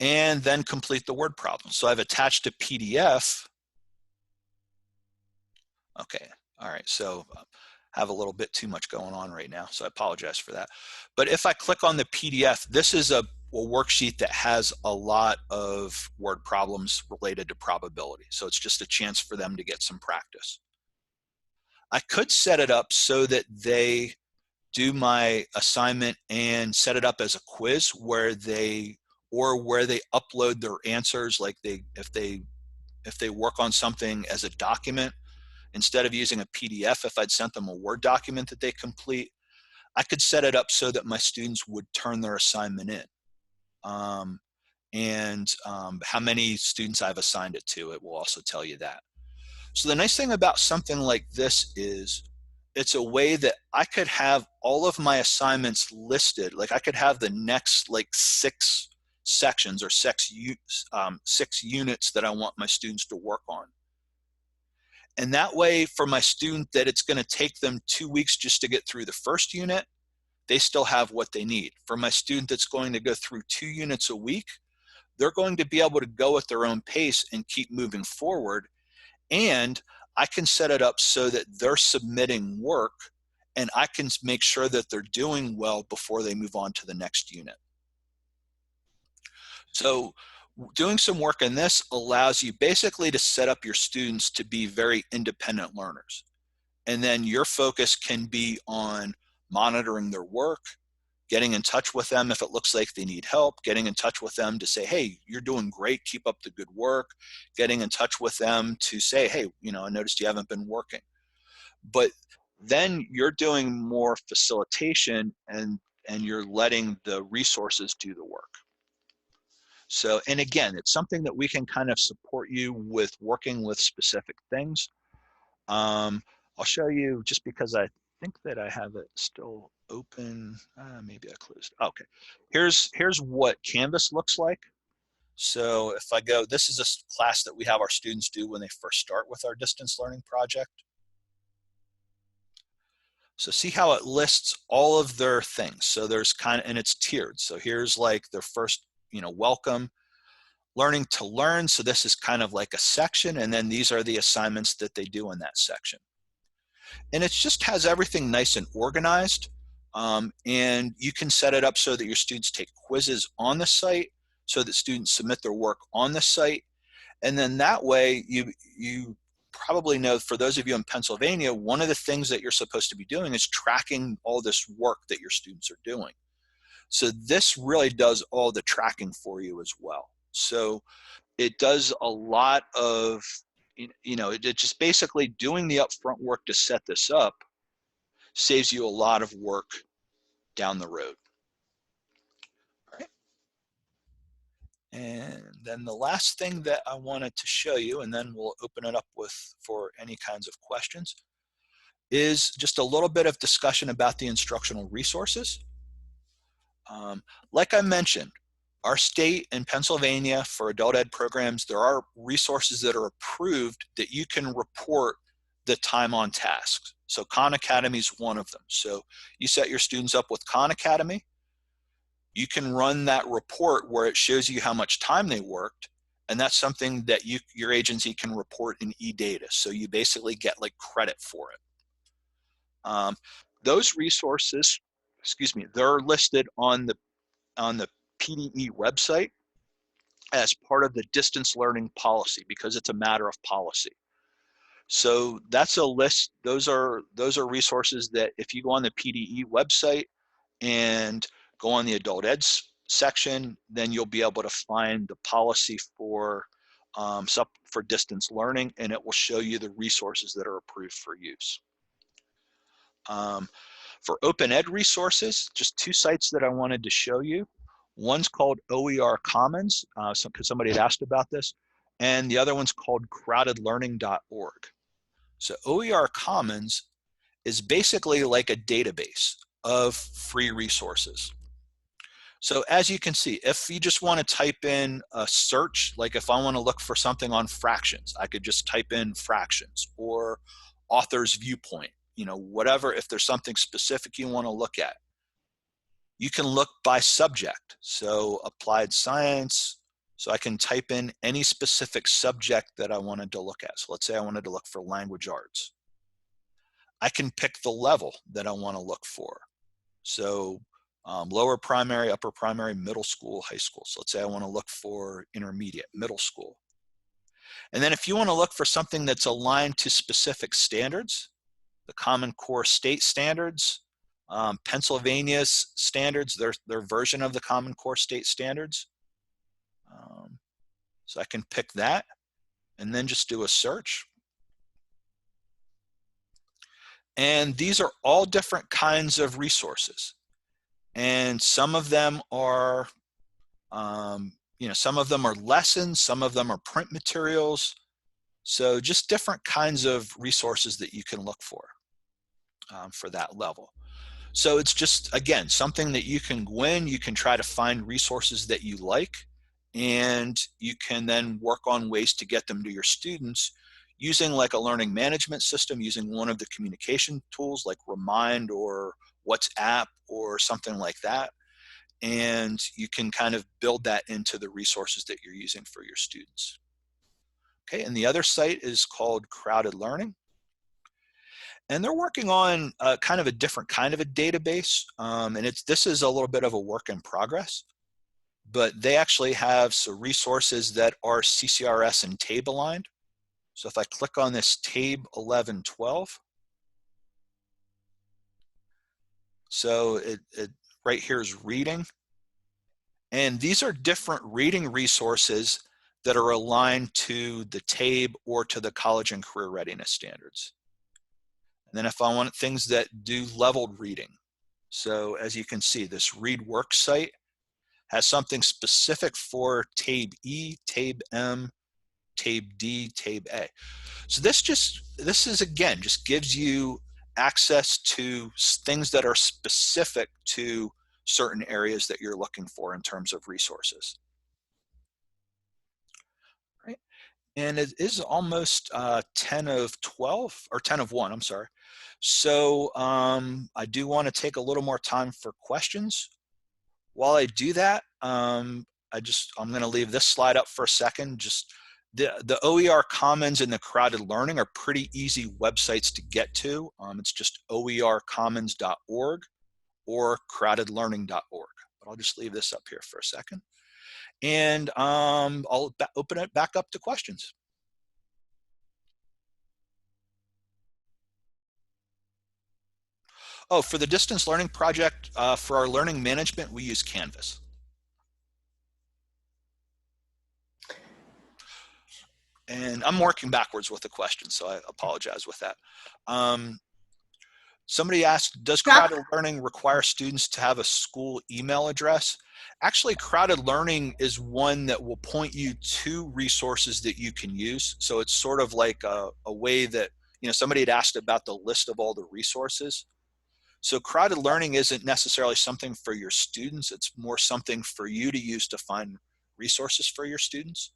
And then complete the word problem. So I've attached a PDF. Okay, all right, so I have a little bit too much going on right now, so I apologize for that. But if I click on the PDF, this is a worksheet that has a lot of word problems related to probability. So it's just a chance for them to get some practice. I could set it up so that they do my assignment and set it up as a quiz where they upload their answers, like if they work on something as a document, instead of using a PDF, if I'd sent them a Word document that they complete, I could set it up so that my students would turn their assignment in. How many students I've assigned it to, it will also tell you that. So the nice thing about something like this is it's a way that I could have all of my assignments listed. Like I could have the next like 6 sections or 6 units that I want my students to work on. And that way for my student that it's going to take them 2 weeks just to get through the first unit, they still have what they need. For my student that's going to go through 2 units a week, they're going to be able to go at their own pace and keep moving forward. And I can set it up so that they're submitting work and I can make sure that they're doing well before they move on to the next unit. So doing some work in this allows you basically to set up your students to be very independent learners. And then your focus can be on monitoring their work, getting in touch with them if it looks like they need help, getting in touch with them to say, hey, you're doing great, keep up the good work, getting in touch with them to say, hey, I noticed you haven't been working. But then you're doing more facilitation and you're letting the resources do the work. So, and again, it's something that we can kind of support you with working with specific things. I'll show you just because I think that I have it still open. Maybe I closed. Okay, here's what Canvas looks like. So if I go, this is a class that we have our students do when they first start with our distance learning project. So see how it lists all of their things. So there's and it's tiered. So here's like their first, welcome, learning to learn. So this is kind of like a section. And then these are the assignments that they do in that section. And it just has everything nice and organized. And you can set it up so that your students take quizzes on the site, so that students submit their work on the site. And then that way you probably know, for those of you in Pennsylvania, one of the things that you're supposed to be doing is tracking all this work that your students are doing. So this really does all the tracking for you as well. So it does a lot of, it just basically doing the upfront work to set this up saves you a lot of work down the road. All right. And then the last thing that I wanted to show you, and then we'll open it up for any kinds of questions, is just a little bit of discussion about the instructional resources. Like I mentioned, our state in Pennsylvania for adult ed programs, there are resources that are approved that you can report the time on tasks. So Khan Academy is one of them. So you set your students up with Khan Academy. You can run that report where it shows you how much time they worked, and that's something that your agency can report in eData. So you basically get like credit for it. Those resources excuse me, they're listed on the PDE website as part of the distance learning policy because it's a matter of policy. So that's a list. Those are resources that if you go on the PDE website and go on the adult ed section, then you'll be able to find the policy for distance learning, and it will show you the resources that are approved for use. For open ed resources, just 2 sites that I wanted to show you. One's called OER Commons, because somebody had asked about this, and the other one's called crowdedlearning.org. So OER Commons is basically like a database of free resources. So as you can see, if you just want to type in a search, like if I want to look for something on fractions, I could just type in fractions or author's viewpoint, you know, whatever, if there's something specific you want to look at. You can look by subject, so applied science. So I can type in any specific subject that I wanted to look at. So let's say I wanted to look for language arts. I can pick the level that I want to look for. So lower primary, upper primary, middle school, high school. So let's say I want to look for intermediate, middle school. And then if you want to look for something that's aligned to specific standards, the Common Core state standards, Pennsylvania's standards, their version of the Common Core state standards. So I can pick that and then just do a search. And these are all different kinds of resources. And some of them are, some of them are lessons, some of them are print materials. So just different kinds of resources that you can look for that level. So it's just, again, something that you can go in, you can try to find resources that you like, and you can then work on ways to get them to your students using like a learning management system, using one of the communication tools like Remind or WhatsApp or something like that. And you can kind of build that into the resources that you're using for your students. Okay, and the other site is called Crowded Learning. And they're working on kind of a different kind of a database. And this is a little bit of a work in progress, but they actually have some resources that are CCRS and TABE aligned. So if I click on this TABE 1112, so it right here is reading. And these are different reading resources that are aligned to the TABE or to the college and career readiness standards. And then if I want things that do leveled reading, so as you can see, this Read Work site has something specific for TABE E, TABE M, TABE D, TABE A. So this is again, just gives you access to things that are specific to certain areas that you're looking for in terms of resources. Right. And it is almost 10 of 12, or 10 of 1, I'm sorry. So I do want to take a little more time for questions. While I do that, I'm going to leave this slide up for a second. Just the OER Commons and the Crowded Learning are pretty easy websites to get to. It's just oercommons.org or crowdedlearning.org. But I'll just leave this up here for a second. And I'll open it back up to questions. Oh, for the distance learning project, for our learning management, we use Canvas. And I'm working backwards with the question, so I apologize with that. Somebody asked, does Crowded Learning require students to have a school email address? Actually, Crowded Learning is one that will point you to resources that you can use. So it's sort of like a way that, somebody had asked about the list of all the resources. So Crowded Learning isn't necessarily something for your students. It's more something for you to use to find resources for your students.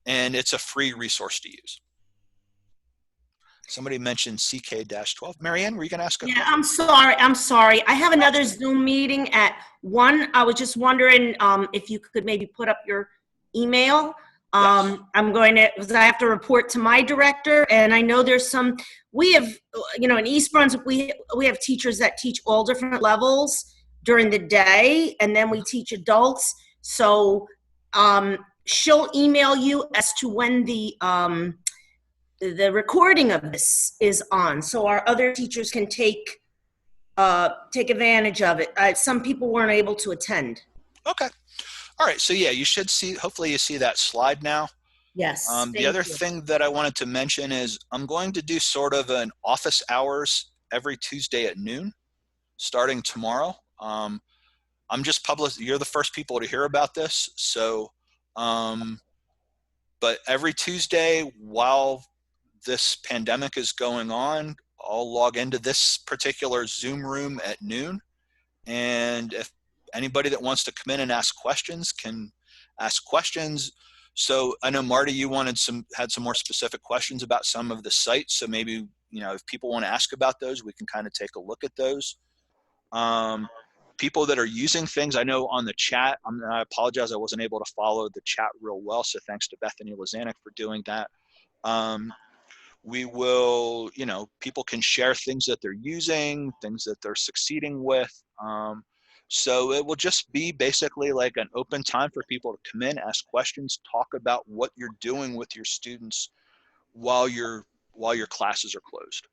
And it's a free resource to use. Somebody mentioned CK-12. Marianne, were you going to ask a question? I'm sorry. I have another Zoom meeting at 1. I was just wondering if you could maybe put up your email. Yes. Because I have to report to my director, and I know there's we have, in East Brunswick, we have teachers that teach all different levels. during the day, and then we teach adults. So she'll email you as to when the recording of this is on, so our other teachers can take advantage of it. Some people weren't able to attend. Okay. All right. So yeah, you should see, hopefully you see that slide now. Yes. The other thing that I wanted to mention is I'm going to do sort of an office hours every Tuesday at noon, starting tomorrow. I'm just you're the first people to hear about this. So, but every Tuesday while this pandemic is going on, I'll log into this particular Zoom room at noon. And if anybody that wants to come in and ask questions can ask questions. So I know Marty, you had some more specific questions about some of the sites. So maybe, if people want to ask about those, we can kind of take a look at those. People that are using things, I know on the chat, I apologize, I wasn't able to follow the chat real well. So thanks to Bethany Lazanik for doing that. We will, people can share things that they're using, things that they're succeeding with. So it will just be basically like an open time for people to come in, ask questions, talk about what you're doing with your students while your classes are closed.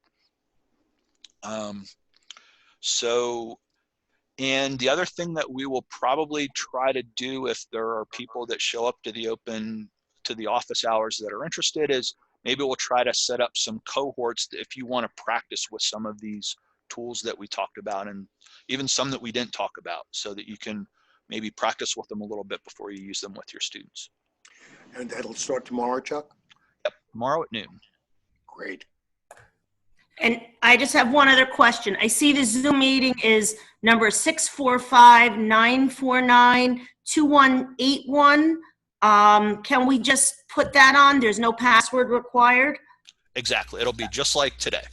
And the other thing that we will probably try to do if there are people that show up to the office hours that are interested is maybe we'll try to set up some cohorts if you want to practice with some of these tools that we talked about, and even some that we didn't talk about, so that you can maybe practice with them a little bit before you use them with your students. And that'll start tomorrow, Chuck? Yep, tomorrow at noon. Great. And I just have one other question. I see the Zoom meeting is number 645-949-2181. Can we just put that on? There's no password required? Exactly. It'll be just like today.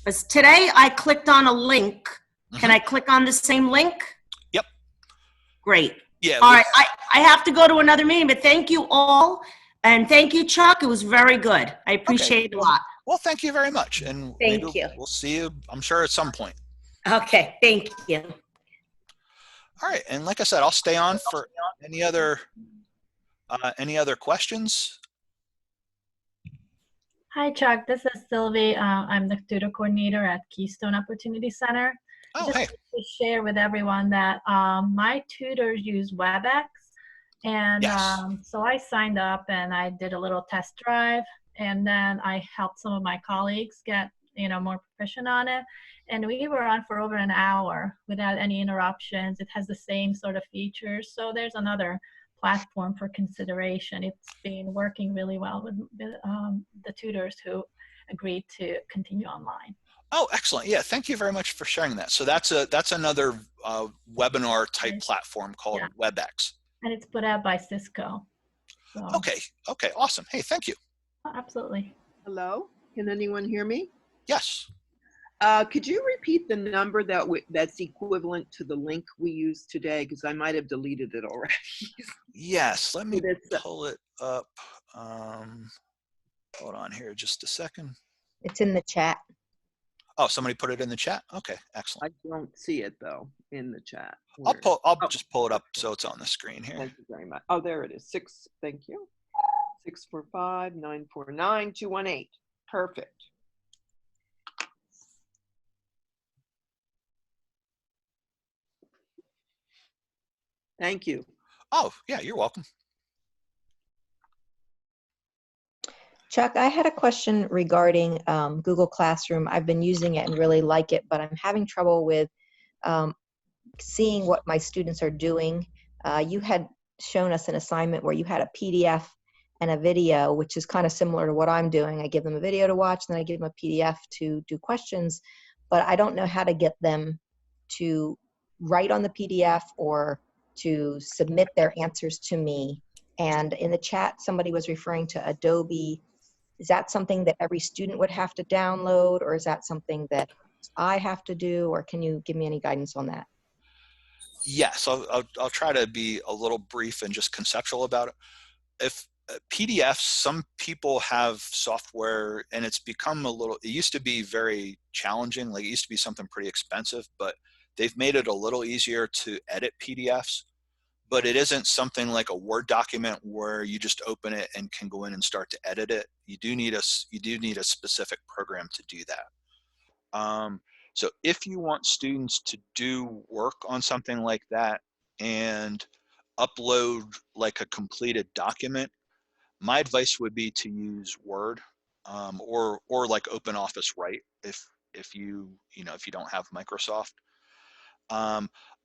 Because today I clicked on a link. Can I click on the same link? Yep. Great. Yeah. All right. I have to go to another meeting, but thank you all. And thank you, Chuck. It was very good. I appreciate it a lot. Well, thank you very much. And thank you. We'll see you, I'm sure, at some point. Okay. Thank you. All right. And like I said, I'll stay on for any other questions. Hi, Chuck. This is Sylvie. I'm the tutor coordinator at Keystone Opportunity Center. Oh, hey. Just to share with everyone that my tutors use WebEx. And yes. So I signed up and I did a little test drive. And then I helped some of my colleagues get, more proficient on it. And we were on for over an hour without any interruptions. It has the same sort of features. So there's another platform for consideration. It's been working really well with the tutors who agreed to continue online. Oh, excellent. Yeah, thank you very much for sharing that. So that's another webinar type platform called WebEx. And it's put out by Cisco. So. Okay, awesome. Hey, thank you. Oh, absolutely. Hello, can anyone hear me? Yes. Could you repeat the number that's equivalent to the link we used today? Because I might have deleted it already. Yes, let me pull it up. Hold on here just a second. It's in the chat. Oh, somebody put it in the chat? Okay, excellent. I don't see it though in the chat. I'll just pull it up so it's on the screen here. Thank you very much. Oh, there it is. Thank you. 645-949-218. Perfect. Thank you. Oh, yeah, you're welcome. Chuck, I had a question regarding Google Classroom. I've been using it and really like it, but I'm having trouble with seeing what my students are doing. You had shown us an assignment where you had a PDF and a video, which is kind of similar to what I'm doing. I give them a video to watch, and then I give them a PDF to do questions, but I don't know how to get them to write on the PDF or to submit their answers to me. And in the chat, somebody was referring to Adobe. Is that something that every student would have to download, or is that something that I have to do, or can you give me any guidance on that? Yes, I'll try to be a little brief and just conceptual about it. If PDFs, some people have software and it's become it used to be very challenging, like it used to be something pretty expensive, but they've made it a little easier to edit PDFs, but it isn't something like a Word document where you just open it and can go in and start to edit it. You do need a specific program to do that. So if you want students to do work on something like that and upload like a completed document, my advice would be to use Word, or like OpenOffice Write if you don't have Microsoft.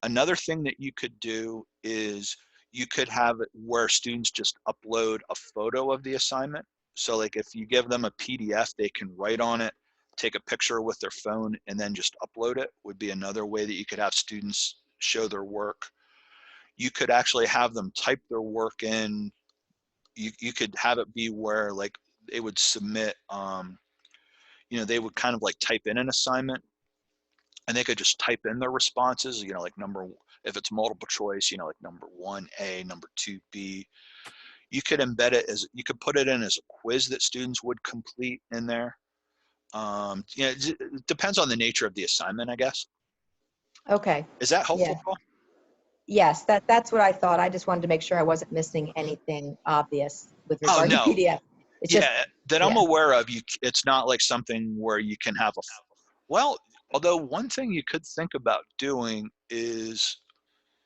Another thing that you could do is you could have it where students just upload a photo of the assignment. So like if you give them a PDF, they can write on it, take a picture with their phone, and then just upload it. Would be another way that you could have students show their work. You could actually have them type their work in. You could have it be where like they would submit, they would kind of like type in an assignment, and they could just type in their responses, like if it's multiple choice, like number 1A, number 2B. You could embed it you could put it in as a quiz that students would complete in there. It depends on the nature of the assignment, I guess. Okay. Is that helpful, Paul? Yes, that's what I thought. I just wanted to make sure I wasn't missing anything obvious with regard to PDF. It's that I'm aware of. It's not like something where you can have although one thing you could think about doing is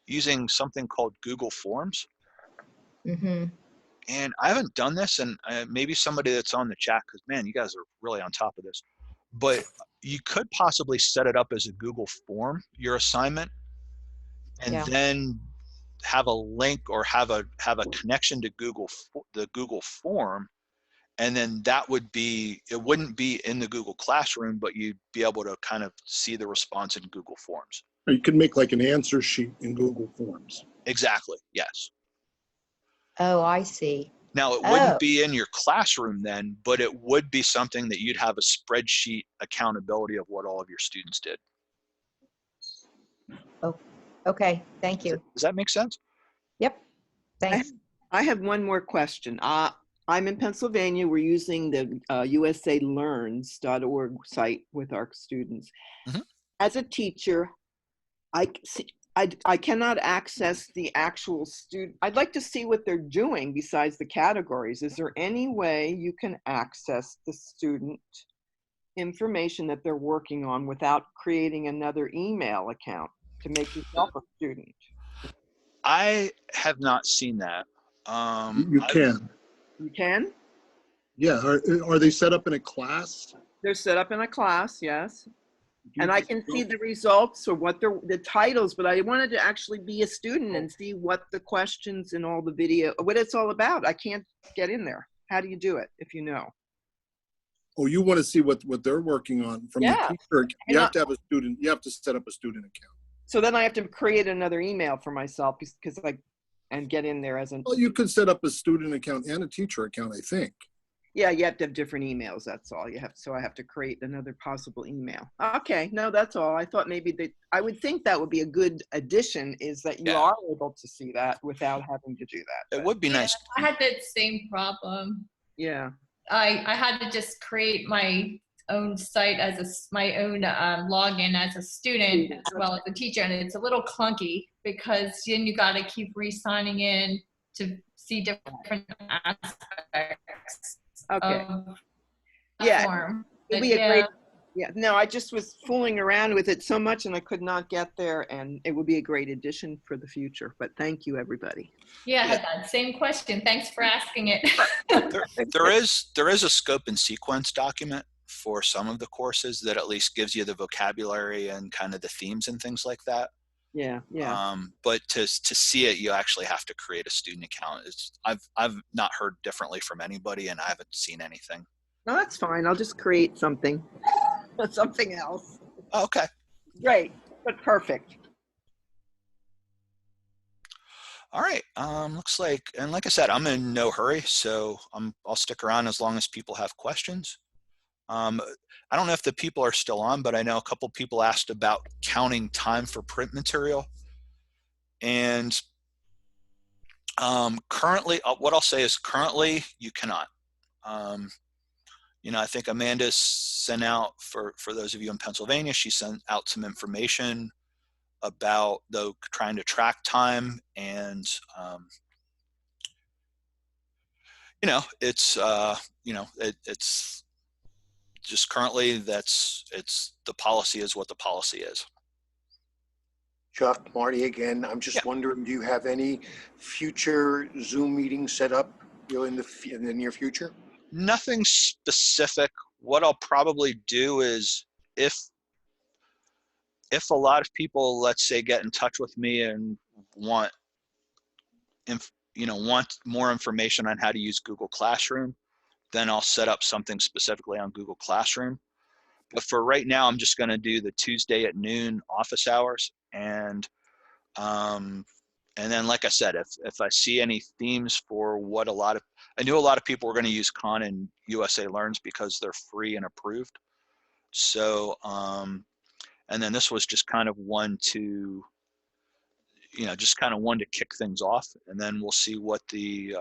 using something called Google Forms. Mm-hmm. And I haven't done this, and maybe somebody that's on the chat, because man, you guys are really on top of this, but you could possibly set it up as a Google Form, your assignment, and then have a link or have a connection to the Google Form, and then it wouldn't be in the Google Classroom, but you'd be able to kind of see the response in Google Forms. Or you could make like an answer sheet in Google Forms. Exactly, yes. Oh, I see. Now, it wouldn't be in your classroom then, but it would be something that you'd have a spreadsheet accountability of what all of your students did. Oh, okay. Thank you. Does that make sense? Yep. Thanks. I have one more question. I'm in Pennsylvania. We're using the usalearns.org site with our students. Mm-hmm. As a teacher, I cannot access the actual student. I'd like to see what they're doing besides the categories. Is there any way you can access the student information that they're working on without creating another email account to make yourself a student? I have not seen that. You can. You can? Yeah. Are they set up in a class? They're set up in a class, yes. And I can see the results or what the titles, but I wanted to actually be a student and see what the questions and all the video, what it's all about. I can't get in there. How do you do it if you know? Oh, you want to see what they're working on from the teacher. You have to have a student. You have to set up a student account. So then I have to create another email for myself and get in there as a. Well, you could set up a student account and a teacher account, I think. Yeah, you have to have different emails. That's all you have. So I have to create another possible email. Okay, no, that's all. I thought maybe I would think that would be a good addition, is that you are able to see that without having to do that. It would be nice. I had that same problem. Yeah. I had to just create my own site as my own login as a student as well as a teacher, and it's a little clunky because then you got to keep re-signing in to see different aspects. Okay. Form. It'd be a great. Yeah. No, I just was fooling around with it so much, and I could not get there. And it would be a great addition for the future. But thank you, everybody. Yeah, I had that same question. Thanks for asking it. there is a scope and sequence document for some of the courses that at least gives you the vocabulary and kind of the themes and things like that. Yeah, yeah. But to see it, you actually have to create a student account. I've not heard differently from anybody, and I haven't seen anything. No, that's fine. I'll just create something else. Oh, okay. Great, but perfect. All right. Looks like, and like I said, I'm in no hurry, so I'll stick around as long as people have questions. I don't know if the people are still on, but I know a couple people asked about counting time for print material. And currently, what I'll say is currently you cannot. I think Amanda sent out, for those of you in Pennsylvania, she sent out some information about trying to track time, and it's it's just currently it's the policy is what the policy is. Chuck, Marty again. I'm just wondering, do you have any future Zoom meetings set up in the near future? Nothing specific. What I'll probably do is if a lot of people, let's say, get in touch with me and want more information on how to use Google Classroom, then I'll set up something specifically on Google Classroom. But for right now, I'm just going to do the Tuesday at noon office hours, and then, like I said, if I see any themes for what I knew a lot of people were going to use Khan and USA Learns because they're free and approved. So, and then this was just kind of one to, just kind of one to kick things off, and then we'll see what the,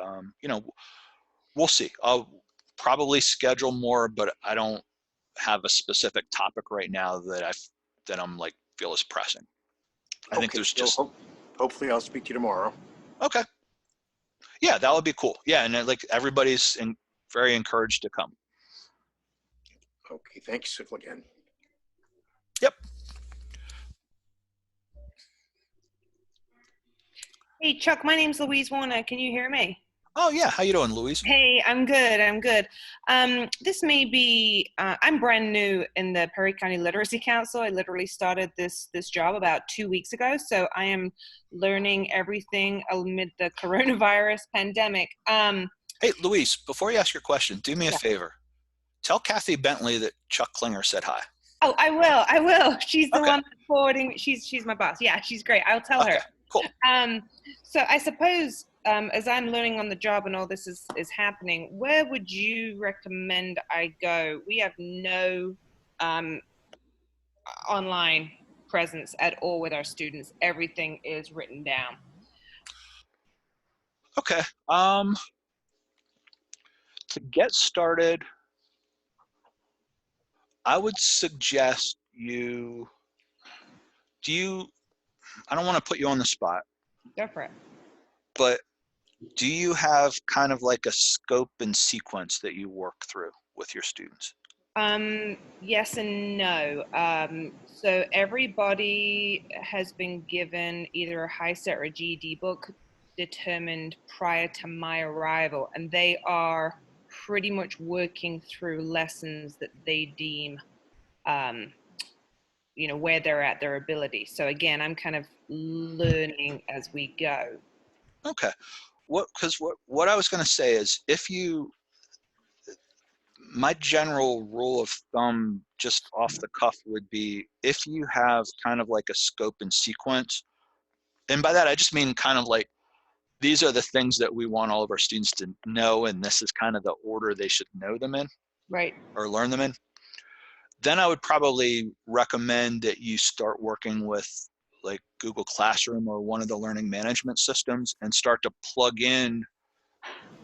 we'll see. I'll probably schedule more, but I don't have a specific topic right now that I'm like feel is pressing. I think there's just. Hopefully I'll speak to you tomorrow. Okay. Yeah, that would be cool. Yeah, and like everybody's very encouraged to come. Okay, thanks again. Yep. Hey, Chuck, my name's Louise Warner. Can you hear me? Oh, yeah. How you doing, Louise? Hey, I'm good. I'm good. This may be, I'm brand new in the Perry County Literacy Council. I literally started this job about 2 weeks ago, so I am learning everything amid the coronavirus pandemic. Hey, Louise, before you ask your question, do me a favor. Tell Kathy Bentley that Chuck Klinger said hi. Oh, I will. I will. She's the one forwarding. She's my boss. Yeah, she's great. I'll tell her. Cool. So I suppose as I'm learning on the job and all this is happening, where would you recommend I go? We have no online presence at all with our students. Everything is written down. Okay. To get started, I would suggest I don't want to put you on the spot. Go for it. But do you have kind of like a scope and sequence that you work through with your students? Yes and no. So everybody has been given either a HiSET or a GED book determined prior to my arrival, and they are pretty much working through lessons that they deem where they're at, their ability. So again, I'm kind of learning as we go. Okay. What I was going to say is my general rule of thumb just off the cuff would be if you have kind of like a scope and sequence, and by that I just mean kind of like these are the things that we want all of our students to know, and this is kind of the order they should know them in. Right. Or learn them in. Then I would probably recommend that you start working with like Google Classroom or one of the learning management systems and start to plug in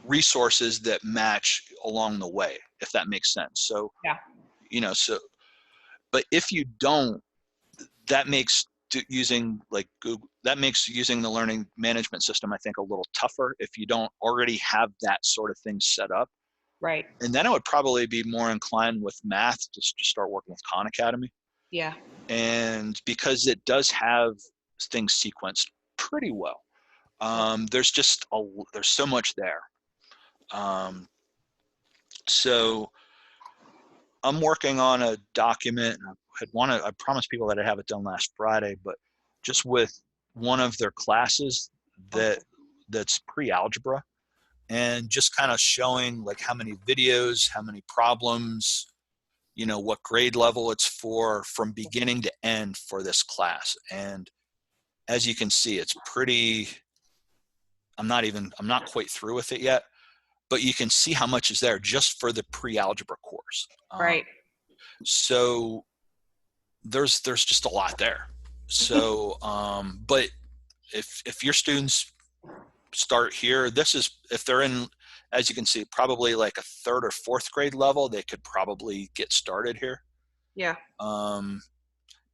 resources that match along the way, if that makes sense. So, yeah. But if you don't, that makes using like Google, that makes using the learning management system, I think, a little tougher if you don't already have that sort of thing set up. Right. And then I would probably be more inclined with math just to start working with Khan Academy. Yeah. And because it does have things sequenced pretty well, there's so much there. So I'm working on a document, and I promised people that I'd have it done last Friday, but just with one of their classes that's pre-algebra, and just kind of showing like how many videos, how many problems, what grade level it's for from beginning to end for this class. And as you can see, it's pretty, I'm not quite through with it yet, but you can see how much is there just for the pre-algebra course. Right. So there's just a lot there. So, but if your students start here, if they're in, as you can see, probably like a 3rd or 4th grade level, they could probably get started here. Yeah.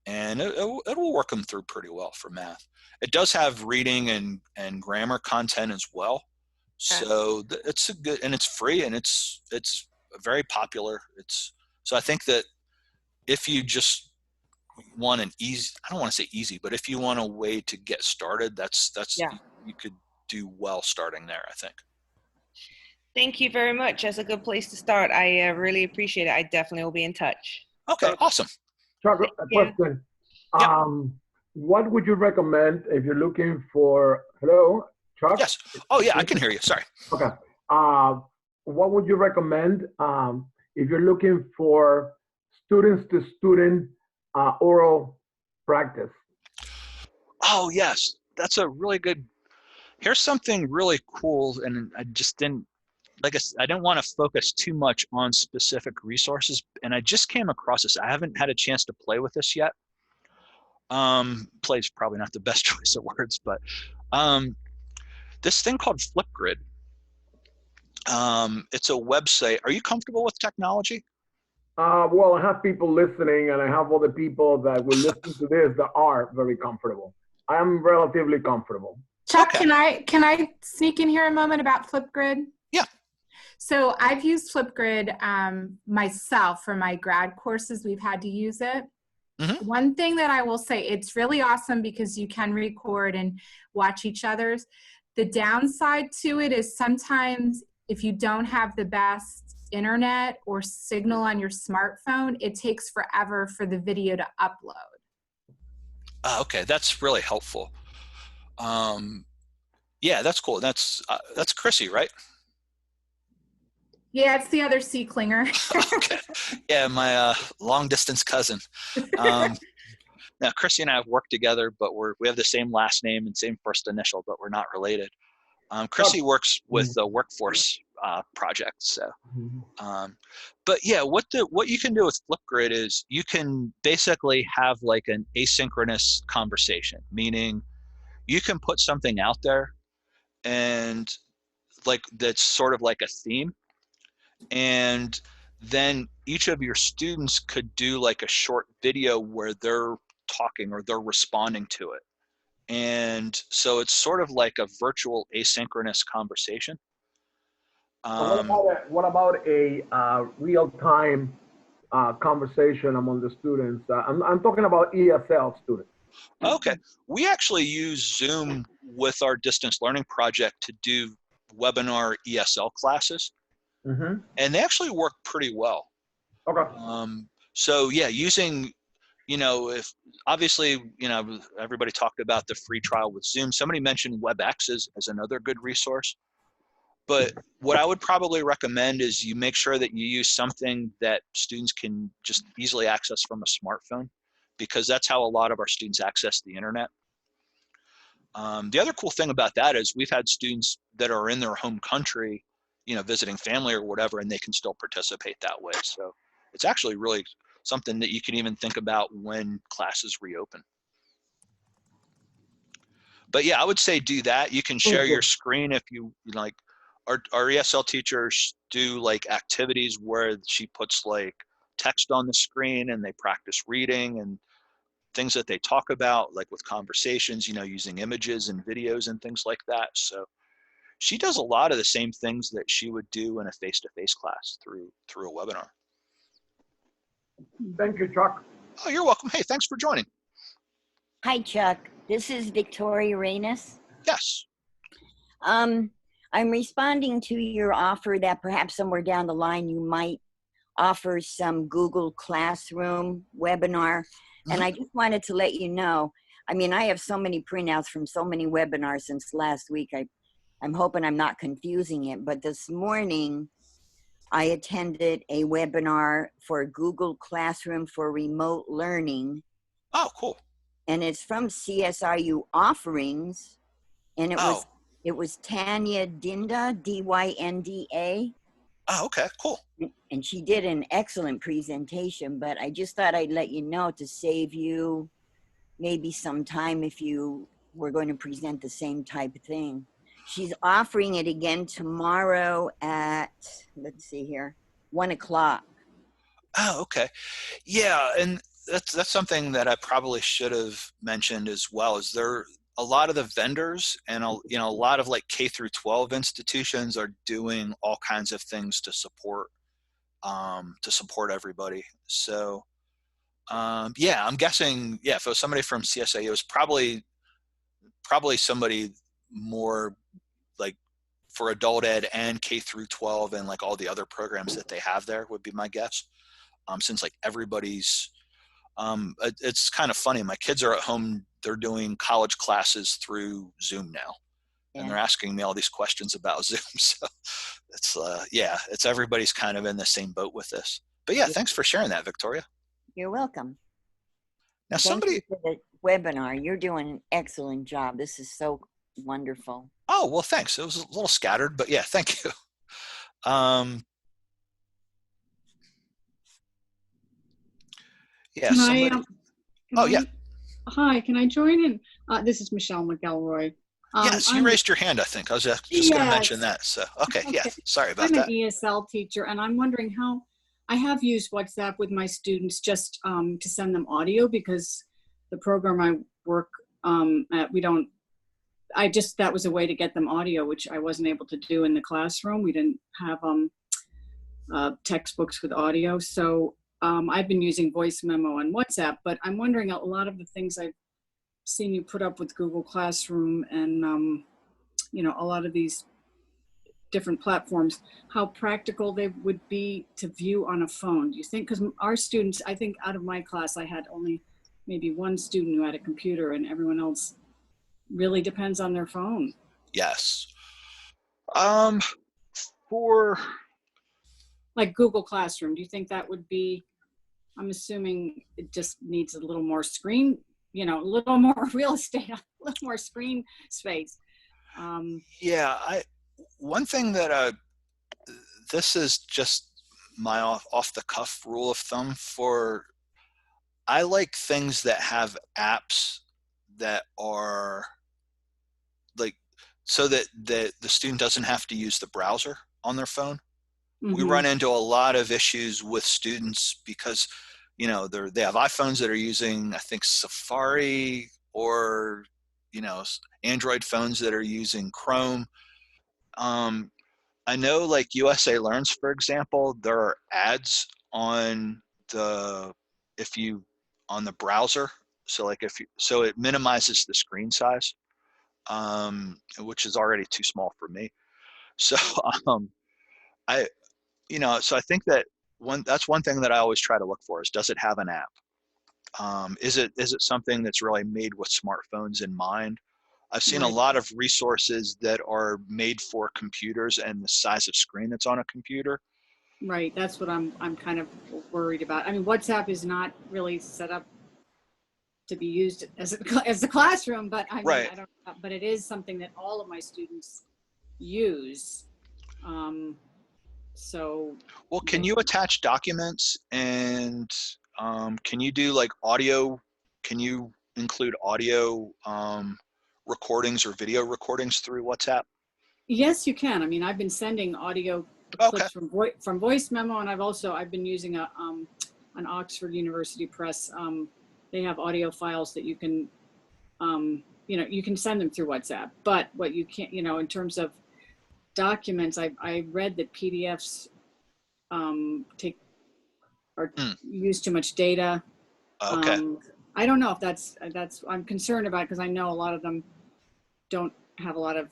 and it will work them through pretty well for math. It does have reading and grammar content as well. So it's a good, and it's free, and it's very popular. So I think that if you just want an easy, I don't want to say easy, but if you want a way to get started, you could do well starting there, I think. Thank you very much. That's a good place to start. I really appreciate it. I definitely will be in touch. Okay, awesome. Chuck, a question. What would you recommend if you're looking for, hello, Chuck? Yes. Oh, yeah, I can hear you. Sorry. Okay. What would you recommend if you're looking for students-to-student oral practice? Oh, yes. That's a really good, here's something really cool, and I just didn't, I didn't want to focus too much on specific resources, and I just came across this. I haven't had a chance to play with this yet. Play is probably not the best choice of words, but this thing called Flipgrid. It's a website. Are you comfortable with technology? Well, I have people listening, and I have other people that will listen to this that are very comfortable. I am relatively comfortable. Chuck, can I sneak in here a moment about Flipgrid? Yeah. So I've used Flipgrid myself for my grad courses. We've had to use it. Mm-hmm. One thing that I will say, it's really awesome because you can record and watch each other's. The downside to it is sometimes if you don't have the best internet or signal on your smartphone, it takes forever for the video to upload. Okay, that's really helpful. Yeah, that's cool. That's Chrissy, right? Yeah, it's the other C. Klinger. Okay. Yeah, my long distance cousin. Now, Chrissy and I have worked together, but we have the same last name and same first initial, but we're not related. Chrissy works with the workforce project. So, but yeah, what you can do with Flipgrid is you can basically have like an asynchronous conversation, meaning you can put something out there and like that's sort of like a theme, and then each of your students could do like a short video where they're talking or they're responding to it. And so it's sort of like a virtual asynchronous conversation. What about a real-time conversation among the students? I'm talking about ESL students. Okay. We actually use Zoom with our distance learning project to do webinar ESL classes. Mm-hmm. And they actually work pretty well. Okay. So yeah, using, if obviously, everybody talked about the free trial with Zoom. Somebody mentioned WebEx as another good resource. But what I would probably recommend is you make sure that you use something that students can just easily access from a smartphone, because that's how a lot of our students access the internet. The other cool thing about that is we've had students that are in their home country, visiting family or whatever, and they can still participate that way. So it's actually really something that you can even think about when classes reopen. But yeah, I would say do that. You can share your screen if you like. Our ESL teachers do like activities where she puts like text on the screen and they practice reading and things that they talk about, like with conversations, using images and videos and things like that. So she does a lot of the same things that she would do in a face-to-face class through a webinar. Thank you, Chuck. Oh, you're welcome. Hey, thanks for joining. Hi, Chuck. This is Victoria Reynes. Yes. I'm responding to your offer that perhaps somewhere down the line you might offer some Google Classroom webinar. Mm-hmm. And I just wanted to let you know, I have so many printouts from so many webinars since last week. I'm hoping I'm not confusing it, but this morning I attended a webinar for Google Classroom for remote learning. Oh, cool. And it's from CSIU Offerings, and it was Tanya Dinda, D-Y-N-D-A. Oh, okay, cool. And she did an excellent presentation, but I just thought I'd let you know to save you maybe some time if you were going to present the same type of thing. She's offering it again tomorrow at, let's see here, 1 o'clock. Oh, okay. Yeah, and that's something that I probably should have mentioned as well. Is there a lot of the vendors and a lot of like K through 12 institutions are doing all kinds of things to support everybody. So yeah, I'm guessing, yeah, if it was somebody from CSA, it was probably somebody more like for adult ed and K through 12 and like all the other programs that they have there would be my guess. Since like everybody's, it's kind of funny. My kids are at home, they're doing college classes through Zoom now. And they're asking me all these questions about Zoom. So it's, yeah, it's everybody's kind of in the same boat with this. But yeah, thanks for sharing that, Victoria. You're welcome. Now, Thank somebody you for the webinar. You're doing an excellent job. This is so wonderful. Oh, well, thanks. It was a little scattered, but yeah, thank you. Yeah, somebody. Yeah. Hi, can I join in? This is Michelle McElroy. Yes, you raised your hand, I think. I was just going to mention that. So, okay, yeah, sorry about that. I'm an ESL teacher, and I'm wondering how I have used WhatsApp with my students just to send them audio, because the program I work at, that was a way to get them audio, which I wasn't able to do in the classroom. We didn't have textbooks with audio. So I've been using voice memo on WhatsApp, but I'm wondering, a lot of the things I've seen you put up with Google Classroom and, a lot of these different platforms, how practical they would be to view on a phone. Do you think, because our students, I think out of my class, I had only maybe one student who had a computer, and everyone else really depends on their phone. Yes. For like Google Classroom, do you think that would be, I'm assuming it just needs a little more screen, a little more real estate, a little more screen space. Yeah, one thing that this is just my off the cuff rule of thumb I like things that have apps that are like, so that the student doesn't have to use the browser on their phone. Mm-hmm. We run into a lot of issues with students because, they have iPhones that are using, I think, Safari, or, Android phones that are using Chrome. I know like USA Learns, for example, there are ads on the browser. So like so it minimizes the screen size, which is already too small for me. So so I think that that's one thing that I always try to look for is, does it have an app? Is it something that's really made with smartphones in mind? I've seen a lot of resources that are made for computers and the size of screen that's on a computer. Right, that's what I'm kind of worried about. I mean, WhatsApp is not really set up to be used as a classroom, but but it is something that all of my students use. Well, can you attach documents, and can you do like audio? Can you include audio recordings or video recordings through WhatsApp? Yes, you can. I mean, I've been sending audio clips from voice memo, and I've been using an Oxford University Press. They have audio files that you can, you can send them through WhatsApp. But what you can't, in terms of documents, I read that PDFs use too much data. Okay. I don't know if that's I'm concerned about, because I know a lot of them don't have a lot of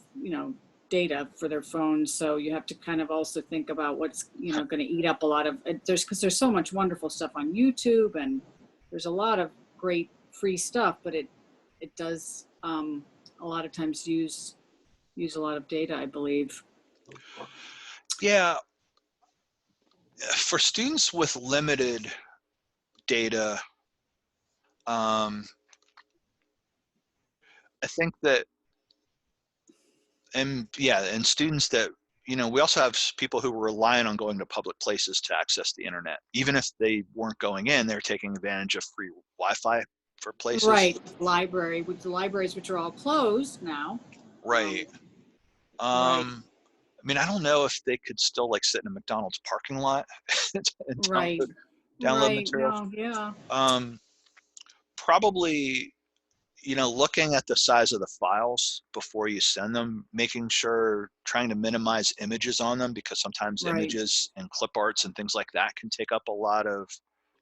data for their phones, so you have to kind of also think about what's going to eat up a lot of because there's so much wonderful stuff on YouTube, and there's a lot of great free stuff, but it does a lot of times use a lot of data, I believe. Yeah, for students with limited data, I think that, and students that, we also have people who were relying on going to public places to access the internet. Even if they weren't going in, they're taking advantage of free Wi-Fi for places. Right, with the libraries, which are all closed now. Right. I mean, I don't know if they could still like sit in a McDonald's parking lot and download material. No, yeah. probably, looking at the size of the files before you send them, making sure, trying to minimize images on them, because sometimes Right. images and clip arts and things like that can take up a lot of,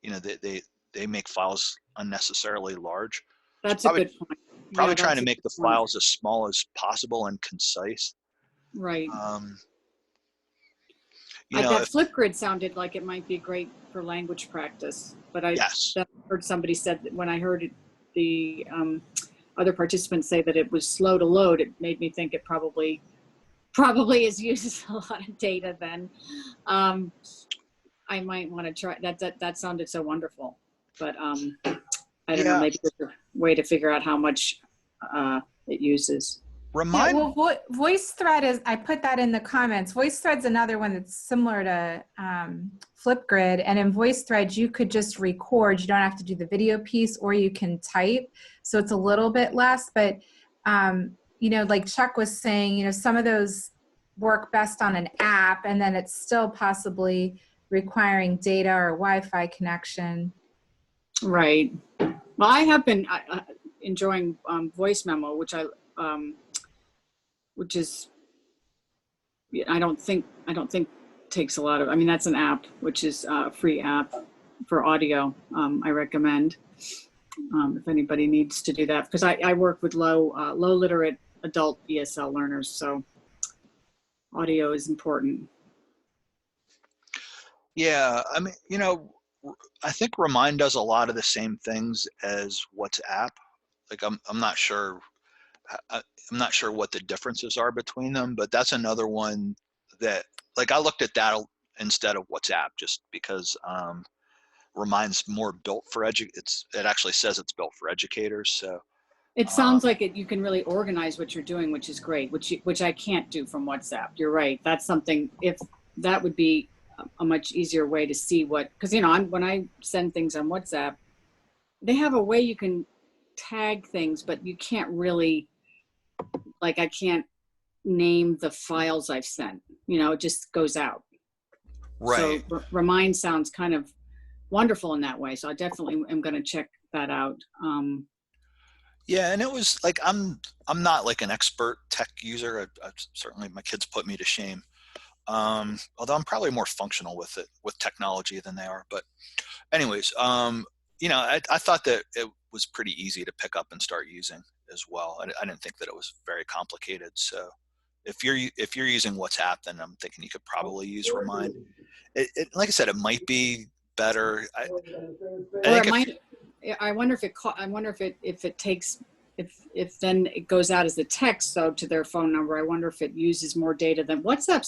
they make files unnecessarily large. That's Probably, a good point. probably Yeah, trying that's to a make the good point. files as small as possible and concise. Right. If, That Flipgrid sounded like it might be great for language practice, but I heard somebody said that when I heard the other participants say that it was slow to load, it made me think it probably uses a lot of data then. I might want to try that sounded so wonderful, but I don't know, maybe there's a way to figure out how much it uses. Yeah, well, VoiceThread is, I put that in the comments. VoiceThread's another one that's similar to Flipgrid. And in VoiceThread, you could just record. You don't have to do the video piece, or you can type. So it's a little bit less. But, like Chuck was saying, some of those work best on an app, and then it's still possibly requiring data or Wi-Fi connection. Right. Well, I have been enjoying Voice Memo, which is, I don't think takes a lot of, that's an app, which is a free app for audio. I recommend if anybody needs to do that, because I work with low literate adult ESL learners, so audio is important. Yeah, I think Remind does a lot of the same things as WhatsApp. Like I'm not sure what the differences are between them, but that's another one that, like, I looked at that instead of WhatsApp just because Remind's more built for it actually says it's built for educators. So it sounds like you can really organize what you're doing, which is great, which I can't do from WhatsApp. You're right. That's something, if that would be a much easier way to see because when I send things on WhatsApp, they have a way you can tag things, but you can't really, like, I can't name the files I've sent, it just goes out. Right. So Remind sounds kind of wonderful in that way. So I definitely am going to check that out. Yeah, and it was like, I'm not like an expert tech user. Certainly my kids put me to shame. Although I'm probably more functional with technology than they are. But anyways, I thought that it was pretty easy to pick up and start using as well. I didn't think that it was very complicated. So if you're using WhatsApp, then I'm thinking you could probably use Remind. Like I said, it might be better. I wonder if it takes, if then it goes out as the text though to their phone number. I wonder if it uses more data than WhatsApp.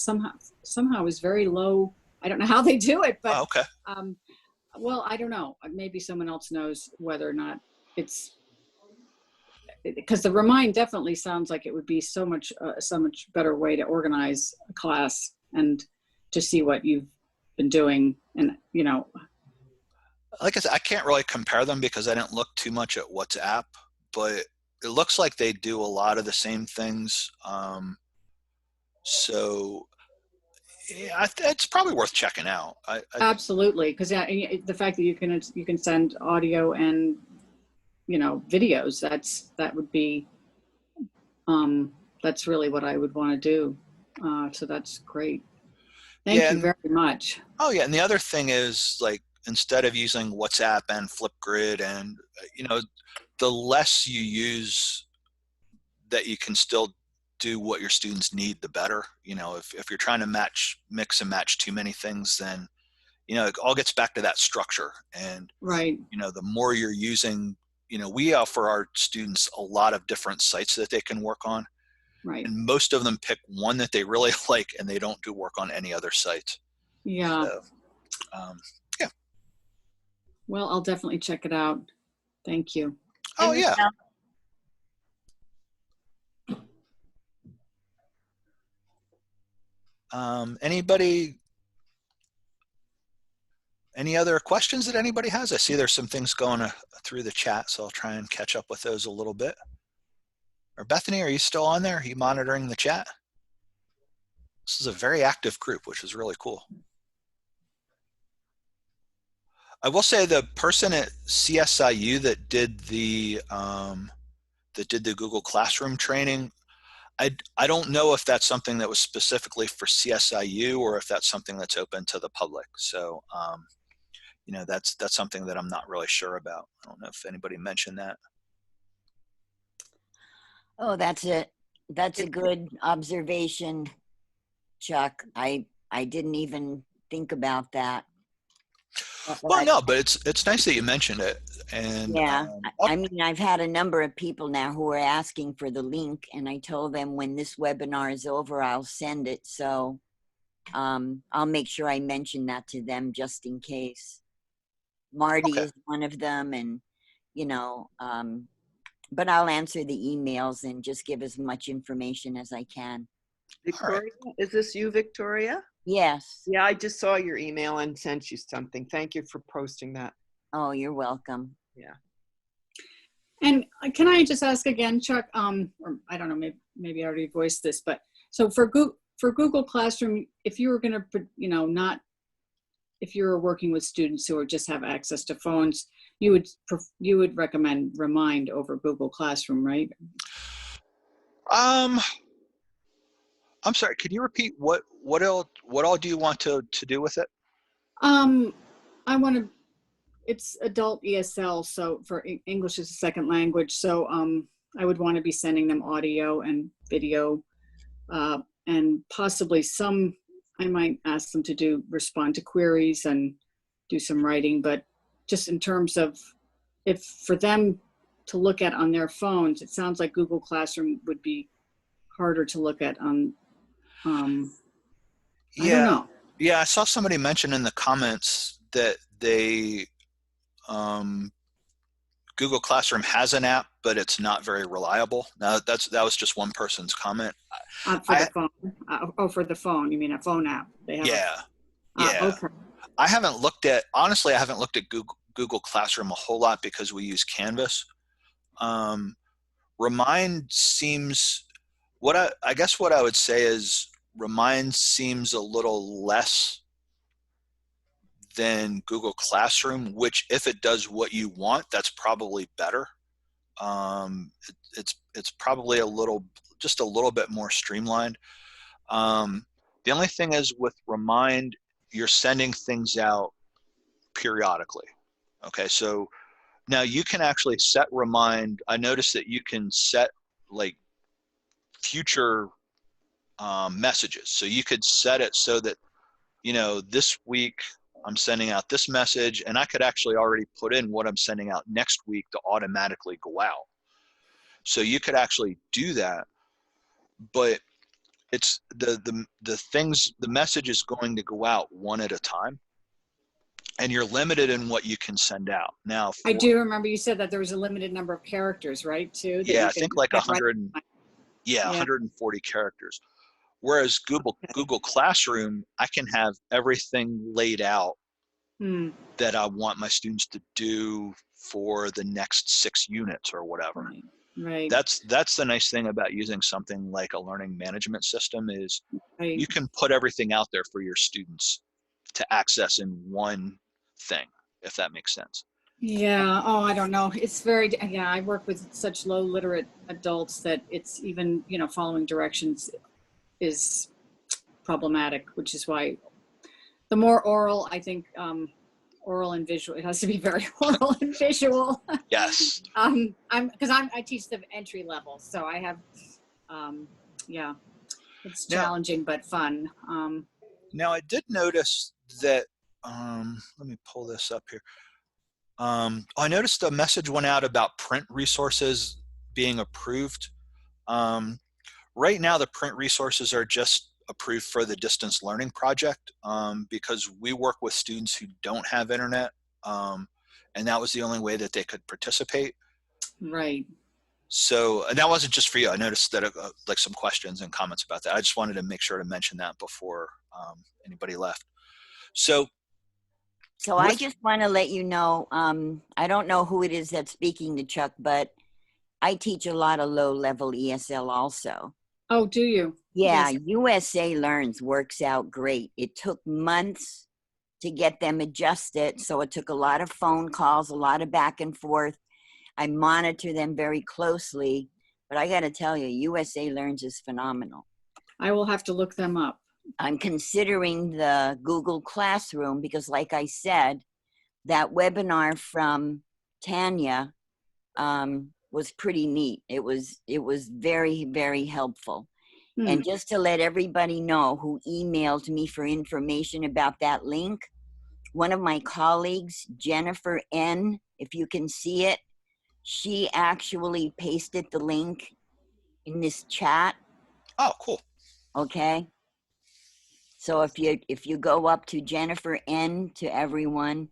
Somehow is very low. I don't know how they do it, but okay. Well, I don't know. Maybe someone else knows whether or not it's, because the Remind definitely sounds like it would be so much better way to organize a class and to see what you've been doing. And, like I said, I can't really compare them because I didn't look too much at WhatsApp, but it looks like they do a lot of the same things. So yeah, it's probably worth checking out. Absolutely, because the fact that you can send audio and videos, that would be that's really what I would want to do. So that's great. Thank you very much. Oh yeah, and the other thing is, like, instead of using WhatsApp and Flipgrid, and the less you use that you can still do what your students need, the better. If you're trying to mix and match too many things, then it all gets back to that structure. And right, the more you're using, we offer our students a lot of different sites that they can work on. Right. And most of them pick one that they really like, and they don't do work on any other sites. Yeah. So, yeah. Well, I'll definitely check it out. Thank you. Oh, yeah. Anybody, any other questions that anybody has? I see there's some things going through the chat, so I'll try and catch up with those a little bit. Or Bethany, are you still on there? Are you monitoring the chat? This is a very active group, which is really cool. I will say the person at CSIU that did the Google Classroom training, I don't know if that's something that was specifically for CSIU or if that's something that's open to the public. So, you know, that's something that I'm not really sure about. I don't know if anybody mentioned that. Oh, that's a good observation, Chuck. I didn't even think about that. Well, no, but it's nice that you mentioned it. And yeah, I mean, I've had a number of people now who are asking for the link, and I told them when this webinar is over, I'll send it. So I'll make sure I mention that to them just in case. Marty is one of them, and you know, but I'll answer the emails and just give as much information as I can. Victoria, is this you, Victoria? Yes. Yeah, I just saw your email and sent you something. Thank you for posting that. Oh, you're welcome. Yeah. And can I just ask again, Chuck, or I don't know, maybe I already voiced this, but so for Google Classroom, if you were going to, you know, if you were working with students who just have access to phones, you would recommend Remind over Google Classroom, right? I'm sorry, could you repeat what all do you want to do with it? It's adult ESL, so for English as a second language. So I would want to be sending them audio and video, and possibly I might ask them to respond to queries and do some writing, but just in terms of if for them to look at on their phones, it sounds like Google Classroom would be harder to look at on, I don't know. Yeah, I saw somebody mention in the comments that Google Classroom has an app, but it's not very reliable. Now that was just one person's comment. For the phone. For the phone, you mean a phone app? They have yeah. Okay. I haven't looked at Google Classroom a whole lot because we use Canvas. Remind seems, I guess what I would say is Remind seems a little less than Google Classroom, which if it does what you want, that's probably better. It's probably just a little bit more streamlined. The only thing is with Remind, you're sending things out periodically. Okay, so now you can actually set Remind. I noticed that you can set like future messages. So you could set it so that, you know, this week I'm sending out this message, and I could actually already put in what I'm sending out next week to automatically go out. So you could actually do that, but it's the message is going to go out one at a time, and you're limited in what you can send out. Now, I do remember you said that there was a limited number of characters, right? Too. Yeah, I think like 100. Yeah, 140 characters. Whereas Google Classroom, I can have everything laid out that I want my students to do for the next 6 units or whatever. Right. That's the nice thing about using something like a learning management system is you can put everything out there for your students to access in one thing, if that makes sense. Yeah. Oh, I don't know. It's I work with such low literate adults that it's even, you know, following directions is problematic, which is why the more oral, I think, oral and visual, it has to be very oral and visual. Yes. I teach the entry level, so I have, it's challenging but fun. Now I did notice that, let me pull this up here. I noticed a message went out about print resources being approved. Right now, the print resources are just approved for the distance learning project because we work with students who don't have internet, and that was the only way that they could participate. Right. So, and that wasn't just for you. I noticed that like some questions and comments about that. I just wanted to make sure to mention that before anybody left. So I just want to let you know, I don't know who it is that's speaking to Chuck, but I teach a lot of low-level ESL also. Oh, do you? Yeah, Yes. USA Learns works out great. It took months to get them adjusted. So it took a lot of phone calls, a lot of back and forth. I monitor them very closely, but I got to tell you, USA Learns is phenomenal. I will have to look them up. I'm considering the Google Classroom because, like I said, that webinar from Tanya was pretty neat. It was very, very helpful. And just to let everybody know who emailed me for information about that link, one of my colleagues, Jennifer N., if you can see it, she actually pasted the link in this chat. Oh, cool. Okay. So if you go up to Jennifer N. to everyone,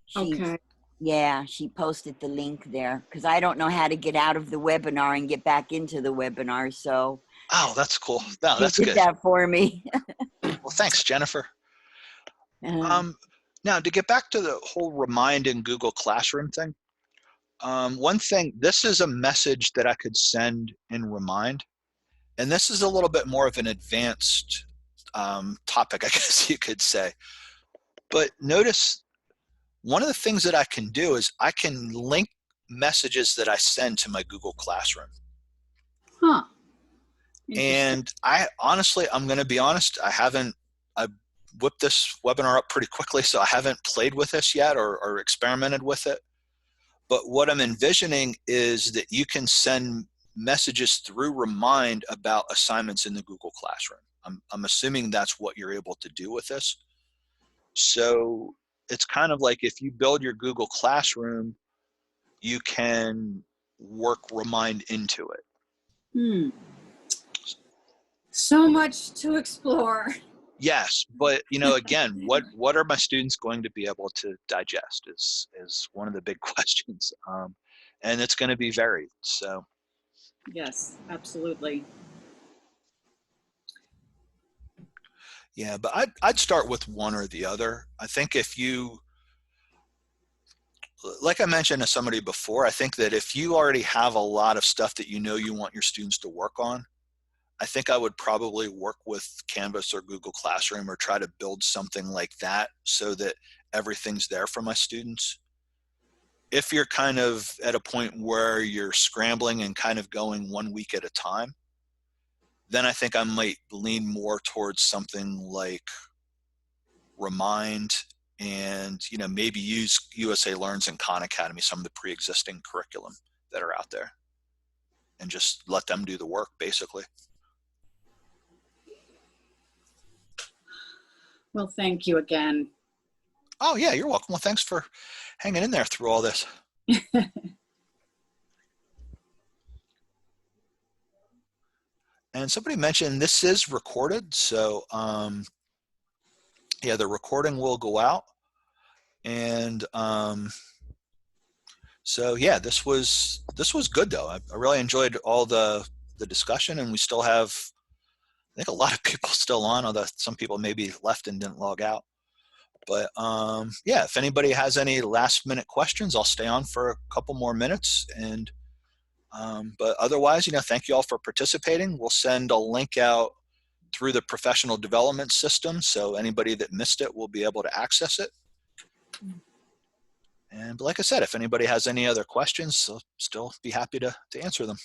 she posted the link there because I don't know how to get out of the webinar and get back into the webinar. So oh, that's cool. No, that's she did good. that for me. Well, thanks, Jennifer. Now to get back to the whole Remind in Google Classroom thing, one thing, this is a message that I could send in Remind, and this is a little bit more of an advanced topic, I guess you could say. But notice one of the things that I can do is I can link messages that I send to my Google Classroom. Huh. And I'm going to be honest, I whipped this webinar up pretty quickly, so I haven't played with this yet or experimented with it. But what I'm envisioning is that you can send messages through Remind about assignments in the Google Classroom. I'm assuming that's what you're able to do with this. So it's kind of like if you build your Google Classroom, you can work Remind into it. So much to explore. Yes, but again, what are my students going to be able to digest is one of the big questions, and it's going to be varied. So yes, absolutely. Yeah, but I'd start with one or the other. I think if you, like I mentioned to somebody before, I think that if you already have a lot of stuff that you want your students to work on, I think I would probably work with Canvas or Google Classroom or try to build something like that so that everything's there for my students. If you're kind of at a point where you're scrambling and kind of going 1 week at a time, then I think I might lean more towards something like Remind and, maybe use USA Learns and Khan Academy, some of the pre-existing curriculum that are out there, and just let them do the work, basically. Well, thank you again. Oh, yeah, you're welcome. Well, thanks for hanging in there through all this. And somebody mentioned this is recorded, so yeah, the recording will go out. And so yeah, this was good though. I really enjoyed all the discussion, and we still have, I think, a lot of people still on, although some people maybe left and didn't log out. But yeah, if anybody has any last minute questions, I'll stay on for a couple more minutes. And but otherwise, thank you all for participating. We'll send a link out through the professional development system, so anybody that missed it will be able to access it. And like I said, if anybody has any other questions, I'll still be happy to answer them.